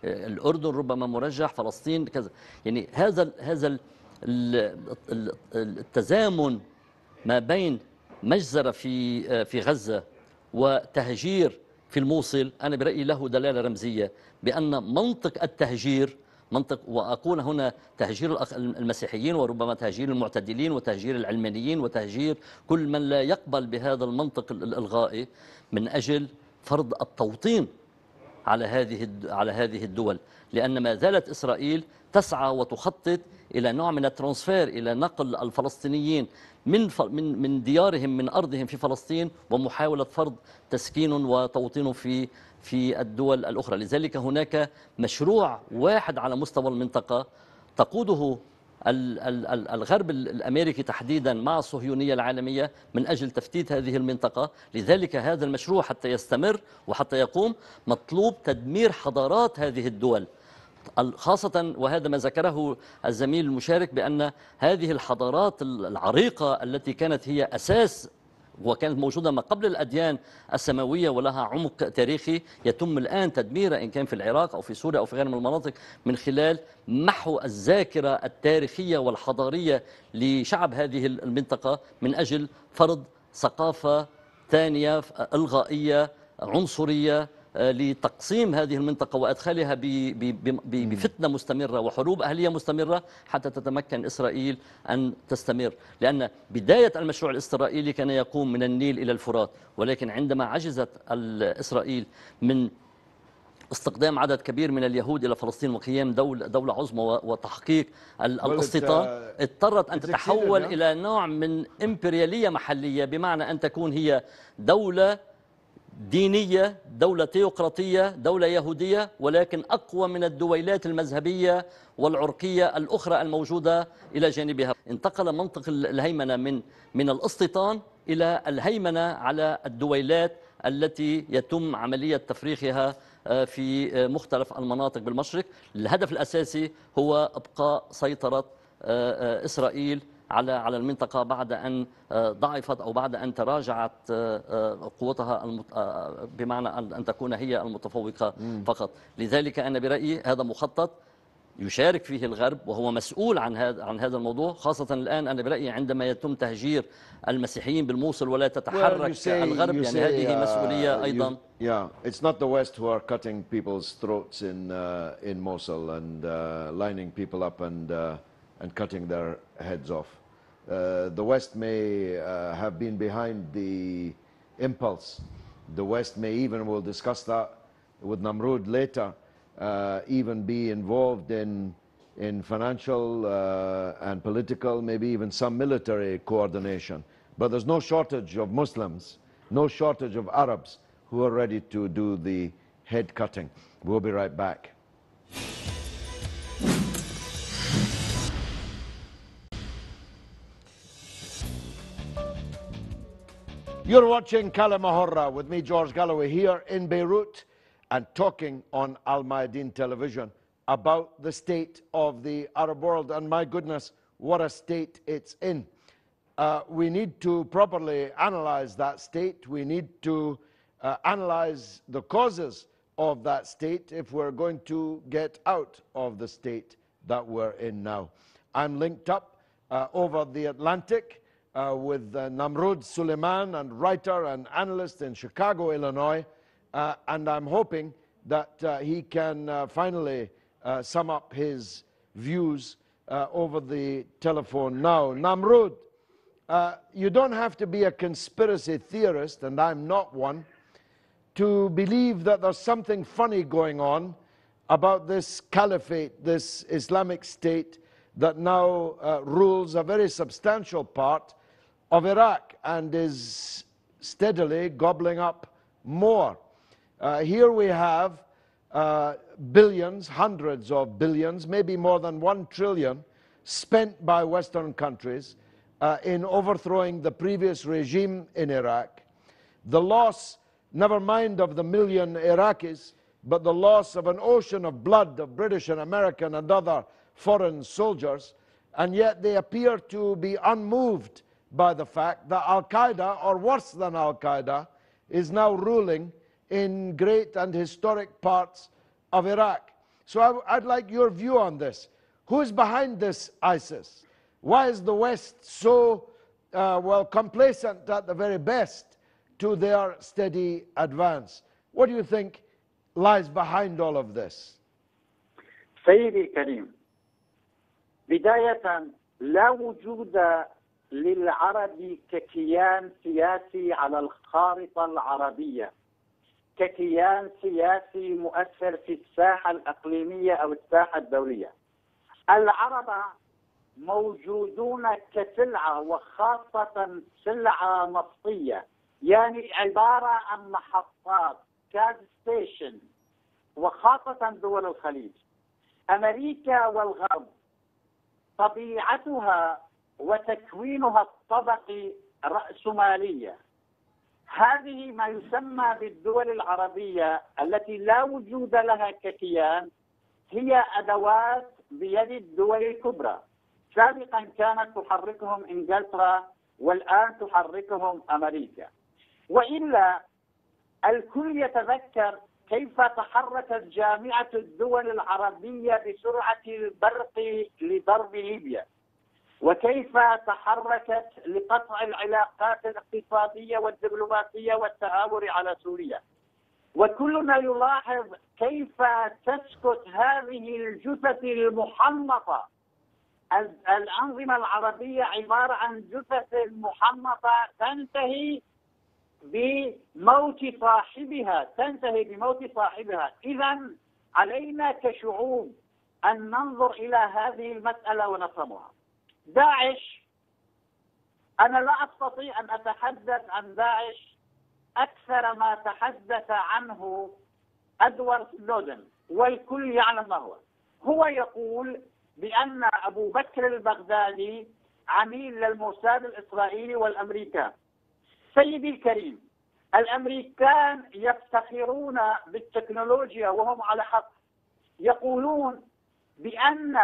الأردن ربما مرجح، فلسطين كذا. يعني هذا التزامن ما بين مجزرة في غزة وتهجير في الموصل، أنا برأيي له دلالة رمزية بأن منطق التهجير منطق، وأقول هنا تهجير المسيحيين وربما تهجير المعتدلين وتهجير العلمانيين وتهجير كل من لا يقبل بهذا المنطق الإلغائي، من أجل فرض التوطين على هذه الدول. لأن ما زالت إسرائيل تسعى وتخطط إلى نوع من الترانسفير، إلى نقل الفلسطينيين من ديارهم من أرضهم في فلسطين، ومحاولة فرض تسكين وتوطين في الدول الأخرى. لذلك هناك مشروع واحد على مستوى المنطقة تقوده الغرب الأمريكي تحديدا مع الصهيونية العالمية من أجل تفتيت هذه المنطقة. لذلك هذا المشروع حتى يستمر وحتى يقوم مطلوب تدمير حضارات هذه الدول، خاصة وهذا ما ذكره الزميل المشارك بأن هذه الحضارات العريقة التي كانت هي أساس وكانت موجودة ما قبل الأديان السماوية ولها عمق تاريخي، يتم الآن تدميرها إن كان في العراق أو في سوريا أو في غير من المناطق من خلال محو الذاكرة التاريخية والحضارية لشعب هذه المنطقة من أجل فرض ثقافة ثانية إلغائية عنصرية لتقسيم هذه المنطقة وأدخالها بفتنة مستمرة وحروب أهلية مستمرة حتى تتمكن إسرائيل أن تستمر. لأن بداية المشروع الإسرائيلي كان يقوم من النيل إلى الفرات، ولكن عندما عجزت إسرائيل من استقدام عدد كبير من اليهود إلى فلسطين وقيام دولة عظمى وتحقيق الاستيطان، اضطرت أن تتحول إلى نوع من إمبريالية محلية، بمعنى أن تكون هي دولة دينية، دولة تيوقراطية، دولة يهودية، ولكن أقوى من الدويلات المذهبية والعرقية الأخرى الموجودة إلى جانبها. انتقل منطق الهيمنة من الاستيطان إلى الهيمنة على الدويلات التي يتم عملية تفريخها في مختلف المناطق بالمشرق. الهدف الأساسي هو إبقاء سيطرة إسرائيل على المنطقة بعد أن ضعفت أو بعد أن تراجعت قوتها، بمعنى أن تكون هي المتفوقة فقط. لذلك أنا برأيي هذا مخطط يشارك فيه الغرب وهو مسؤول عن هذا الموضوع، خاصة الآن أنا برأيي عندما يتم تهجير المسيحيين بالموصل ولا تتحرك الغرب، يعني هذه مسؤولية أيضا. Yeah, it's not the West who are cutting people's throats in Mosul and lining people up and cutting their heads off. The West may have been behind the impulse. The West may even, we'll discuss that with Namrud later, even be involved in financial and political, maybe even some military coordination. But there's no shortage of Muslims, no shortage of Arabs who are ready to do the head cutting. We'll be right back. You're watching Kalima Horra with me, George Galloway, here in Beirut and talking on Al-Miadin television about the state of the Arab world. And my goodness, what a state it's in. We need to properly analyze that state. We need to analyze the causes of that state if we're going to get out of the state that we're in now. I'm linked up over the Atlantic with Namrud Suleiman, and writer and analyst in Chicago, Illinois, and I'm hoping that he can finally sum up his views over the telephone now. Namrud, you don't have to be a conspiracy theorist, and I'm not one, to believe that there's something funny going on about this caliphate, this Islamic state that now rules a very substantial part of Iraq and is steadily gobbling up more. Here we have billions, hundreds of billions, maybe more than 1 trillion spent by Western countries in overthrowing the previous regime in Iraq. The loss, never mind of the million Iraqis, but the loss of an ocean of blood of British and American and other foreign soldiers, and yet they appear to be unmoved by the fact that Al-Qaeda, or worse than Al-Qaeda, is now ruling in great and historic parts of Iraq. So I'd like your view on this. Who is behind this ISIS? Why is the West so, complacent at the very best to their steady advance? What do you think lies behind all of this? سيدي الكريم، بداية لا وجود للعرب ككيان سياسي على الخارطة العربية، ككيان سياسي مؤثر في الساحة الإقليمية أو الساحة الدولية. العرب موجودون كسلعة، وخاصة سلعة نفطية، يعني عبارة عن محطات كاز ستيشن، وخاصة دول الخليج. أمريكا والغرب طبيعتها وتكوينها الطبقي رأسمالية. هذه ما يسمى بالدول العربية التي لا وجود لها ككيان هي أدوات بيد الدول الكبرى. سابقا كانت تحركهم إنجلترا، والآن تحركهم أمريكا. وإلا الكل يتذكر كيف تحركت جامعة الدول العربية بسرعة البرق لضرب ليبيا، وكيف تحركت لقطع العلاقات الاقتصادية والدبلوماسية والتآمر على سوريا. وكلنا يلاحظ كيف تسكت هذه الجثث المحنطة. الأنظمة العربية عبارة عن جثث محنطة تنتهي بموت صاحبها. إذن علينا كشعوب أن ننظر إلى هذه المسألة ونفهمها. داعش، أنا لا أستطيع أن أتحدث عن داعش أكثر ما تحدث عنه أدوارد سنودن، والكل يعلم ما هو يقول بأن أبو بكر البغدادي عميل للموساد الإسرائيلي والأمريكان. سيدي الكريم، الأمريكان يفتخرون بالتكنولوجيا وهم على حق. يقولون بأن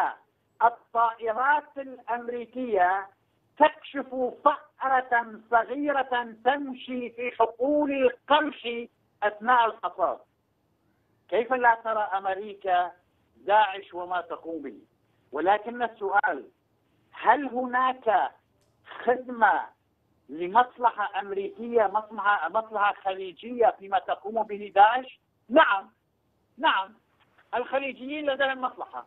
الطائرات الأمريكية تكشف فأرة صغيرة تمشي في حقول القمح أثناء الحصاد. كيف لا ترى أمريكا داعش وما تقوم به؟ ولكن السؤال، هل هناك خدمة لمصلحة أمريكية، مصلحة خليجية فيما تقوم به داعش؟ نعم، الخليجيين لديهم مصلحة.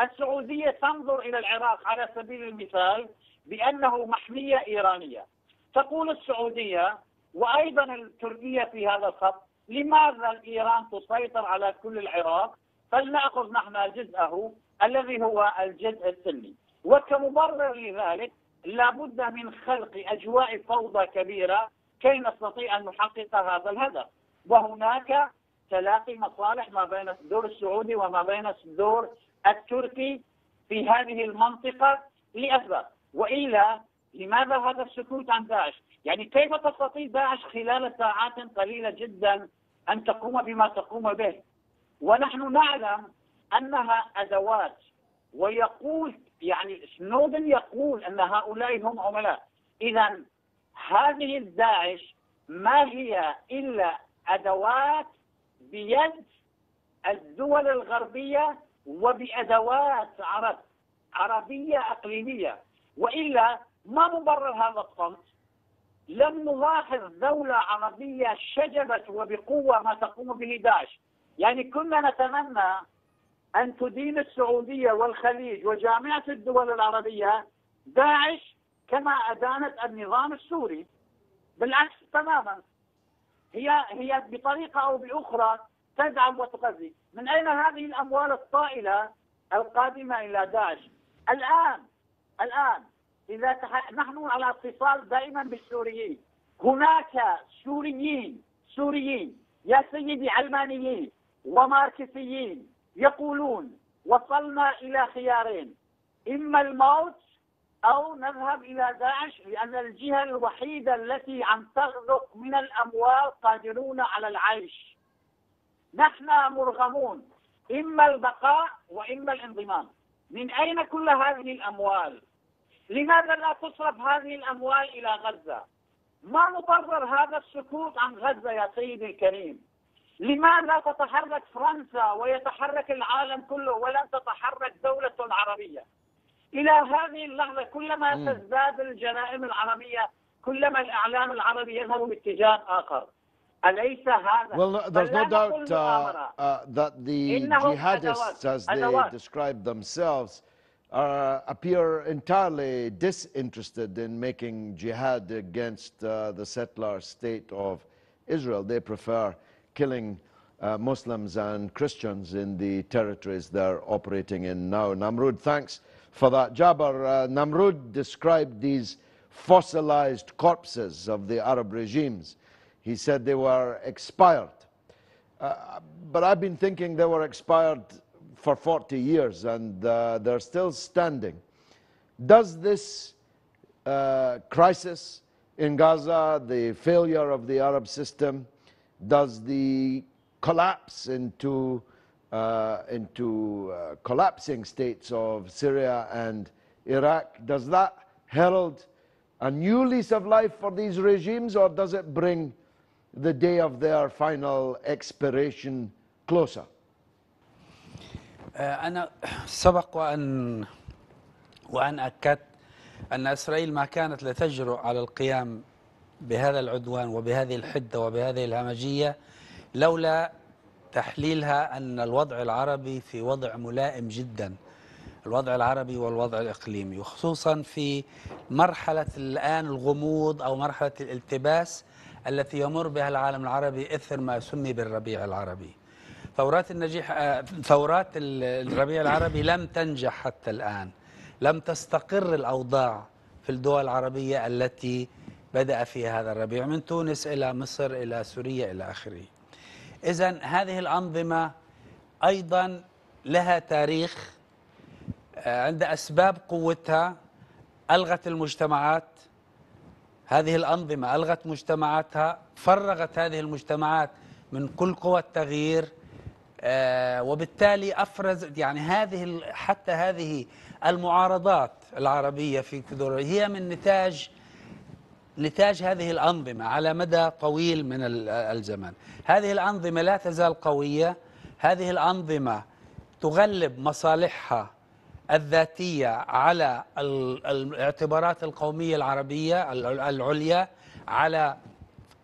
السعودية تنظر إلى العراق على سبيل المثال بأنه محمية إيرانية. تقول السعودية وأيضا تركيا في هذا الخط: لماذا إيران تسيطر على كل العراق؟ فلنأخذ نحن جزءه الذي هو الجزء السلمي. وكمبرر لذلك لابد من خلق أجواء فوضى كبيرة كي نستطيع أن نحقق هذا الهدف. وهناك تلاقي مصالح ما بين الدور السعودي وما بين الدور التركي في هذه المنطقة لأسباب. وإلا لماذا هذا السكوت عن داعش؟ يعني كيف تستطيع داعش خلال ساعات قليلة جدا أن تقوم بما تقوم به؟ ونحن نعلم أنها أدوات. ويقول يعني سنودن يقول أن هؤلاء هم عملاء. إذا هذه الداعش ما هي إلا أدوات بيد الدول الغربية وبأدوات عربية أقليمية. وإلا ما مبرر هذا الصمت؟ لم نلاحظ دولة عربية شجبت وبقوة ما تقوم به داعش. يعني كنا نتمنى أن تدين السعودية والخليج وجامعة الدول العربية داعش كما أدانت النظام السوري. بالعكس تماما، هي بطريقة أو بأخرى تدعم وتغذي. من أين هذه الأموال الطائلة القادمة إلى داعش؟ الآن نحن على اتصال دائما بالسوريين. هناك سوريين يا سيدي علمانيين وماركسيين يقولون وصلنا إلى خيارين: إما الموت أو نذهب إلى داعش، لأن الجهة الوحيدة التي عم تغرق من الأموال قادرون على العيش. نحن مرغمون إما البقاء وإما الانضمام. من أين كل هذه الأموال؟ لماذا لا تصرف هذه الأموال إلى غزة؟ ما مبرر هذا السكوت عن غزة يا سيدي الكريم؟ لماذا تتحرك فرنسا ويتحرك العالم كله ولن تتحرك دولة عربية؟ إلى هذه اللحظة كلما تزداد الجرائم العربية كلما الإعلام العربي يذهب باتجاه آخر. أليس هذا؟ Well, there's no doubt that the jihadists, as they describe themselves, appear entirely disinterested in making jihad against the settler state of Israel. They prefer killing Muslims and Christians in the territories they're operating in now. Namrud, thanks for that. Jabbar, Namrud described these fossilized corpses of the Arab regimes. He said they were expired. But I've been thinking they were expired for 40 years and they're still standing. Does this crisis in Gaza, the failure of the Arab system, does the collapse into collapsing states of Syria and Iraq, does that herald a new lease of life for these regimes, or does it bring the day of their final expiration closer? أنا سبق وأن أكدت أن إسرائيل ما كانت لتجرؤ على القيام بهذا العدوان وبهذه الحدة وبهذه الهمجية لولا تحليلها أن الوضع العربي في وضع ملائم جدا، الوضع العربي والوضع الإقليمي، وخصوصا في مرحلة الآن الغموض أو مرحلة الالتباس التي يمر بها العالم العربي إثر ما سمي بالربيع العربي. ثورات الربيع العربي لم تنجح حتى الآن، لم تستقر الأوضاع في الدول العربية التي بدأ فيها هذا الربيع، من تونس إلى مصر إلى سوريا إلى آخره. إذن هذه الأنظمة أيضا لها تاريخ، عند أسباب قوتها ألغت المجتمعات. هذه الأنظمة ألغت مجتمعاتها، فرغت هذه المجتمعات من كل قوى التغيير، وبالتالي أفرزت يعني حتى هذه المعارضات العربية في كدور هي من نتاج هذه الأنظمة على مدى طويل من الزمن. هذه الأنظمة لا تزال قوية، هذه الأنظمة تغلب مصالحها الذاتية على الاعتبارات القومية العربية العليا، على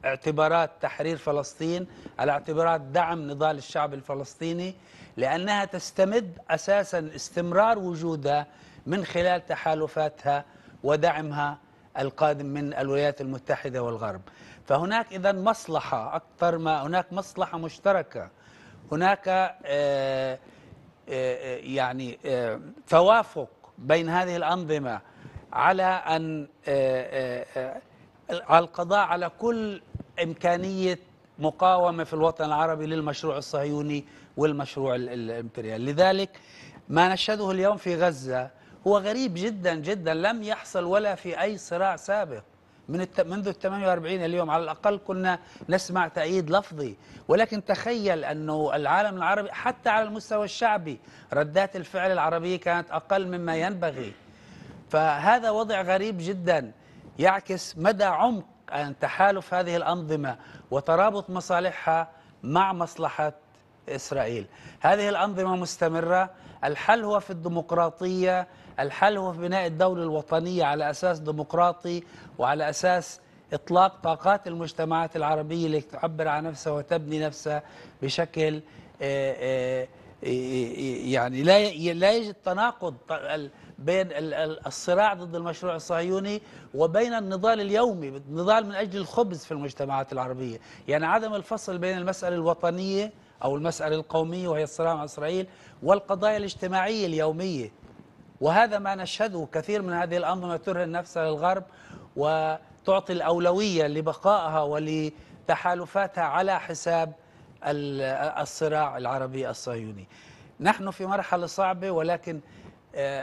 اعتبارات تحرير فلسطين، على اعتبارات دعم نضال الشعب الفلسطيني، لأنها تستمد أساسا استمرار وجودها من خلال تحالفاتها ودعمها القادم من الولايات المتحدة والغرب. فهناك إذن مصلحة أكثر ما هناك مصلحة مشتركة، هناك يعني توافق بين هذه الأنظمة على القضاء على كل إمكانية مقاومة في الوطن العربي للمشروع الصهيوني والمشروع الإمبريالي. لذلك ما نشهده اليوم في غزة هو غريب جدا جدا، لم يحصل ولا في أي صراع سابق منذ 48 اليوم. على الأقل كنا نسمع تأييد لفظي، ولكن تخيل أنه العالم العربي حتى على المستوى الشعبي ردات الفعل العربية كانت أقل مما ينبغي. فهذا وضع غريب جدا يعكس مدى عمق تحالف هذه الأنظمة وترابط مصالحها مع مصلحة إسرائيل. هذه الأنظمة مستمرة، الحل هو في الديمقراطية، الحل هو في بناء الدولة الوطنية على أساس ديمقراطي وعلى أساس إطلاق طاقات المجتمعات العربية لتعبر عن نفسها وتبني نفسها بشكل يعني لا يوجد تناقض بين الصراع ضد المشروع الصهيوني وبين النضال اليومي، النضال من أجل الخبز في المجتمعات العربية. يعني عدم الفصل بين المسألة الوطنية أو المسألة القومية وهي الصراع مع إسرائيل والقضايا الاجتماعية اليومية. وهذا ما نشهده. كثير من هذه الأنظمة ترهن نفسها للغرب وتعطي الأولوية لبقائها تحالفاتها على حساب الصراع العربي الصهيوني. نحن في مرحلة صعبة، ولكن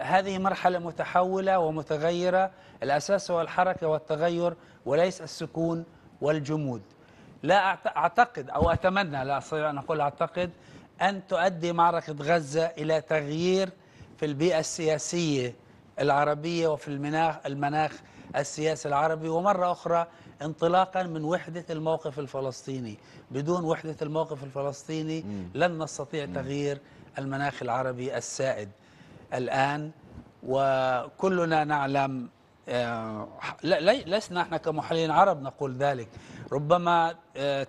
هذه مرحلة متحولة ومتغيرة. الأساس هو الحركة والتغير وليس السكون والجمود. لا أعتقد أو أتمنى، لا أستطيع أن أقول أعتقد، أن تؤدي معركة غزة إلى تغيير في البيئة السياسية العربية وفي المناخ السياسي العربي، ومرة أخرى انطلاقا من وحدة الموقف الفلسطيني. بدون وحدة الموقف الفلسطيني لن نستطيع تغيير المناخ العربي السائد الآن. وكلنا نعلم، لسنا احنا كمحللين عرب نقول ذلك، ربما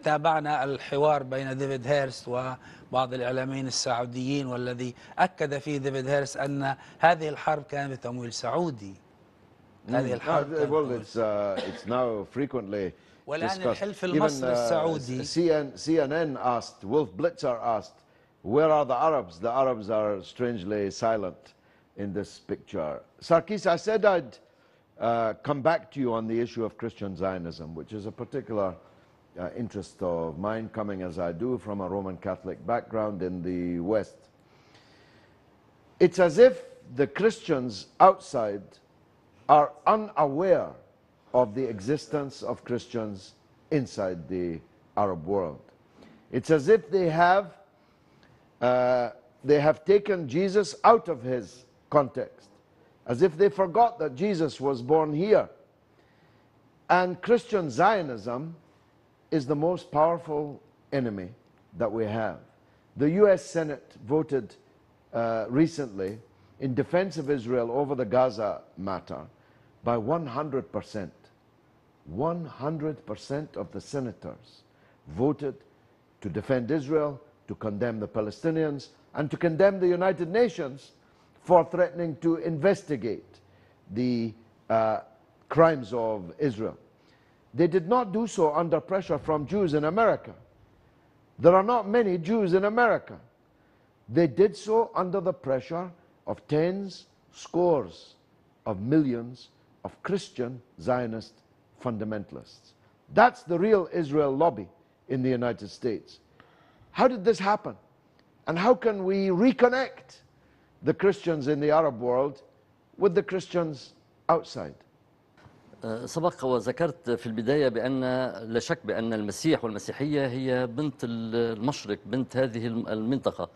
تابعنا الحوار بين ديفيد هيرست وبعض الإعلاميين السعوديين، والذي أكد فيه ديفيد هيرست أن هذه الحرب كانت بتمويل سعودي. هذه الحرب it's now frequently والآن discussed. الحلف المصري السعودي. CNN asked, Wolf Blitzer asked, where are the Arabs? The Arabs are strangely silent in this picture. Sarkis, I said I'd come back to you on the issue of Christian Zionism, which is a particular interest of mine, coming as I do from a Roman Catholic background in the West. It's as if the Christians outside are unaware of the existence of Christians inside the Arab world. It's as if they have taken Jesus out of his context, as if they forgot that Jesus was born here. And Christian Zionism is the most powerful enemy that we have. The US Senate voted recently in defense of Israel over the Gaza matter by 100%. 100% of the senators voted to defend Israel, to condemn the Palestinians, and to condemn the United Nations for threatening to investigate the crimes of Israel. They did not do so under pressure from Jews in America. There are not many Jews in America. They did so under the pressure of tens, scores of millions of Christian Zionist fundamentalists. That's the real Israel lobby in the United States. How did this happen? And how can we reconnect the Christians in the Arab world with the Christians outside? سبق وذكرت في البداية بأن لا شك بأن المسيح والمسيحية هي بنت المشرق، بنت هذه المنطقة.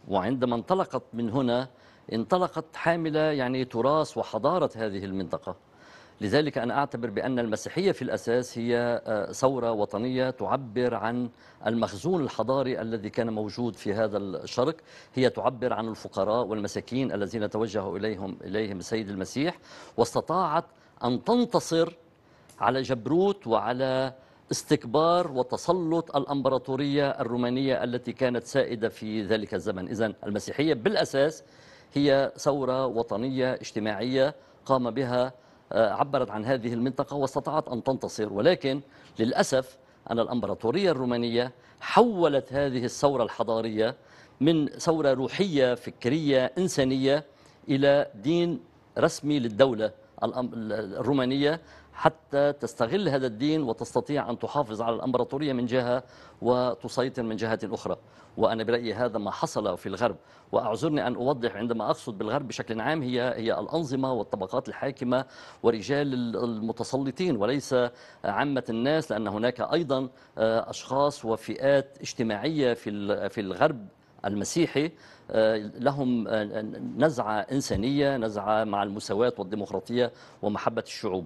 وعندما انطلقت من هنا انطلقت حاملة يعني تراث وحضارة هذه المنطقة. لذلك أنا أعتبر بأن المسيحية في الأساس هي ثورة وطنية تعبر عن المخزون الحضاري الذي كان موجود في هذا الشرق. هي تعبر عن الفقراء والمساكين الذين توجهوا إليهم السيد المسيح، واستطاعت أن تنتصر على جبروت وعلى استكبار وتسلط الأمبراطورية الرومانية التي كانت سائدة في ذلك الزمن. إذن المسيحية بالأساس هي ثورة وطنية اجتماعية قام بها، عبرت عن هذه المنطقة واستطاعت أن تنتصر. ولكن للأسف أن الأمبراطورية الرومانية حولت هذه الثورة الحضارية من ثورة روحية فكرية إنسانية إلى دين رسمي للدولة الرومانية، حتى تستغل هذا الدين وتستطيع أن تحافظ على الأمبراطورية من جهة وتسيطر من جهة أخرى. وأنا برأيي هذا ما حصل في الغرب. وأعذرني أن أوضح، عندما أقصد بالغرب بشكل عام هي الأنظمة والطبقات الحاكمة ورجال المتسلطين، وليس عامة الناس، لأن هناك أيضا أشخاص وفئات اجتماعية في الغرب المسيحي لهم نزعة إنسانية، نزعة مع المساواة والديمقراطية ومحبة الشعوب.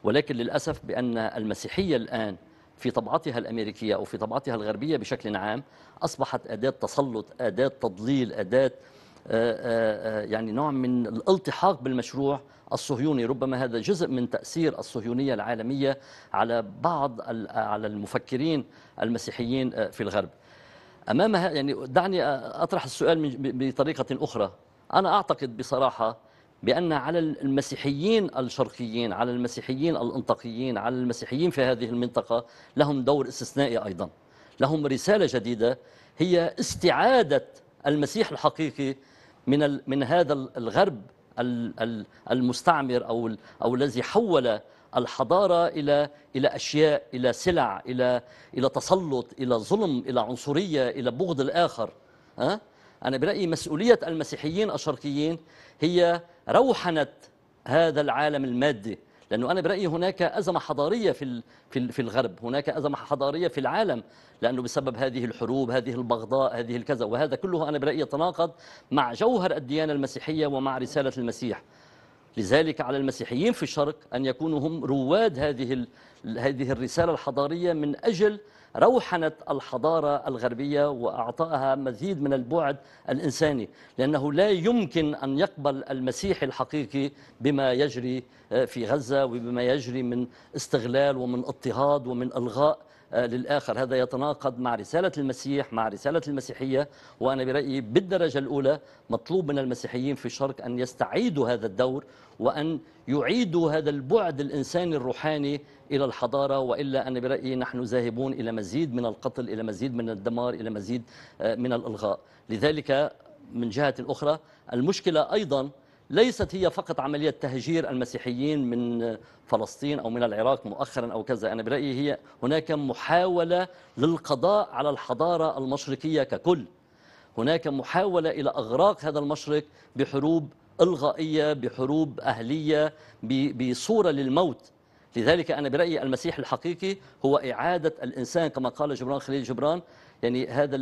ولكن للأسف بأن المسيحية الآن في طبعتها الأمريكية أو في طبعتها الغربية بشكل عام أصبحت أداة تسلط، أداة تضليل، أداة يعني نوع من الالتحاق بالمشروع الصهيوني. ربما هذا جزء من تأثير الصهيونية العالمية على على المفكرين المسيحيين في الغرب. أمامها يعني دعني أطرح السؤال بطريقة أخرى. أنا أعتقد بصراحة بأن على المسيحيين الشرقيين، على المسيحيين الانطاقيين، على المسيحيين في هذه المنطقة لهم دور استثنائي أيضا. لهم رسالة جديدة هي استعادة المسيح الحقيقي من هذا الغرب المستعمر أو الذي حول الحضارة إلى أشياء، إلى سلع، إلى تسلط، إلى ظلم، إلى عنصرية، إلى بغض الآخر. أنا برأيي مسؤولية المسيحيين الشرقيين هي روحنة هذا العالم المادي، لأنه أنا برأيي هناك أزمة حضارية في الغرب، هناك أزمة حضارية في العالم، لأنه بسبب هذه الحروب، هذه البغضاء، هذه الكذا، وهذا كله أنا برأيي يتناقض مع جوهر الديانة المسيحية ومع رسالة المسيح. لذلك على المسيحيين في الشرق أن يكونوا هم رواد هذه الرسالة الحضارية من أجل روحنة الحضارة الغربية وأعطائها مزيد من البعد الإنساني، لأنه لا يمكن أن يقبل المسيحي الحقيقي بما يجري في غزة وبما يجري من استغلال ومن اضطهاد ومن إلغاء للآخر. هذا يتناقض مع رسالة المسيح، مع رسالة المسيحية. وأنا برأيي بالدرجة الأولى مطلوب من المسيحيين في الشرق أن يستعيدوا هذا الدور وأن يعيدوا هذا البعد الإنساني الروحاني إلى الحضارة، وإلا أنا برأيي نحن ذاهبون إلى مزيد من القتل، إلى مزيد من الدمار، إلى مزيد من الإلغاء. لذلك من جهة أخرى المشكلة أيضا ليست هي فقط عملية تهجير المسيحيين من فلسطين أو من العراق مؤخرا أو كذا. أنا برأيي هي هناك محاولة للقضاء على الحضارة المشرقية ككل، هناك محاولة إلى إغراق هذا المشرق بحروب إلغائية، بحروب أهلية، بصورة للموت. لذلك أنا برأيي المسيح الحقيقي هو إعادة الإنسان كما قال جبران خليل جبران، يعني هذا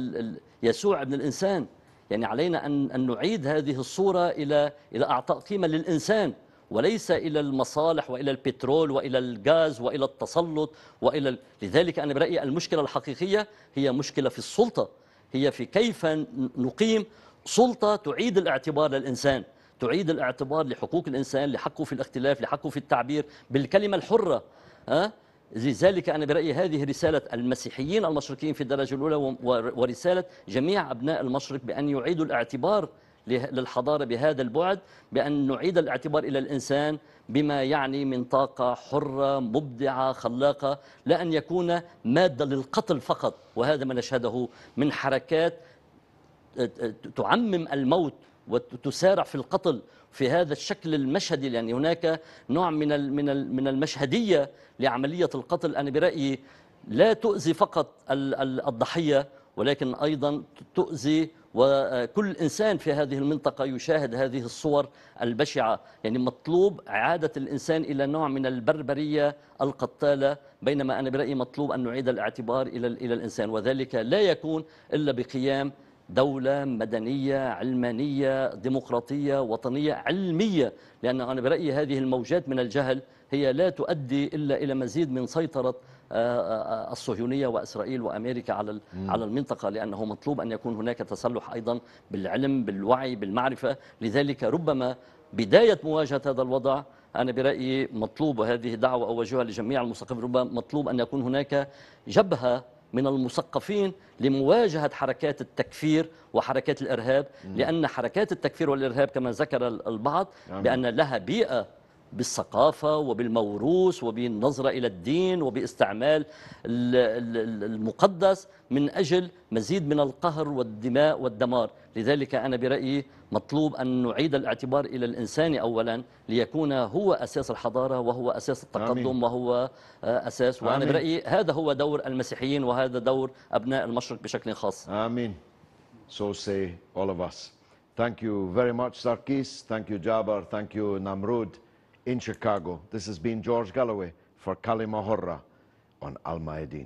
يسوع ابن الإنسان. يعني علينا أن نعيد هذه الصورة إلى أعطاء قيمة للإنسان، وليس إلى المصالح وإلى البترول وإلى الغاز وإلى التسلط لذلك أنا برأيي المشكلة الحقيقية هي مشكلة في السلطة، هي في كيف نقيم سلطة تعيد الاعتبار للإنسان، تعيد الاعتبار لحقوق الإنسان، لحقه في الاختلاف، لحقه في التعبير بالكلمة الحرة. لذلك أنا برأيي هذه رسالة المسيحيين المشرقيين في الدرجة الأولى ورسالة جميع أبناء المشرق بأن يعيدوا الاعتبار للحضارة بهذا البعد، بأن نعيد الاعتبار إلى الإنسان بما يعني من طاقة حرة مبدعة خلاقة، لا أن يكون مادة للقتل فقط. وهذا ما نشهده من حركات تعمم الموت وتسارع في القتل في هذا الشكل المشهدي. يعني هناك نوع من المشهدية لعملية القتل أنا برأيي لا تؤذي فقط الضحية، ولكن أيضا تؤذي وكل إنسان في هذه المنطقة يشاهد هذه الصور البشعة. يعني مطلوب إعادة الإنسان إلى نوع من البربرية القتالة، بينما أنا برأيي مطلوب أن نعيد الاعتبار إلى الإنسان، وذلك لا يكون إلا بقيام دولة مدنية علمانية ديمقراطية وطنية علمية. لأن أنا برأيي هذه الموجات من الجهل هي لا تؤدي إلا إلى مزيد من سيطرة الصهيونية وإسرائيل وأمريكا على المنطقة، لأنه مطلوب أن يكون هناك تسلح أيضا بالعلم بالوعي بالمعرفة. لذلك ربما بداية مواجهة هذا الوضع أنا برأيي مطلوب، وهذه دعوة أوجهها لجميع المثقفين، ربما مطلوب أن يكون هناك جبهة من المثقفين لمواجهة حركات التكفير وحركات الإرهاب، لأن حركات التكفير والإرهاب كما ذكر البعض بأن لها بيئة بالثقافة وبالموروث وبالنظرة إلى الدين وباستعمال المقدس من أجل مزيد من القهر والدماء والدمار. لذلك أنا برأيي مطلوب أن نعيد الاعتبار إلى الإنسان أولا ليكون هو أساس الحضارة وهو أساس التقدم وهو أساس. وأنا برأيي هذا هو دور المسيحيين وهذا دور أبناء المشرق بشكل خاص. آمين. So say all of us. Thank you very much, Sarkis. Thank you, Jaber. Thank you, Namrud. In Chicago, this has been George Galloway for Kalima Horra on Al-Miadin.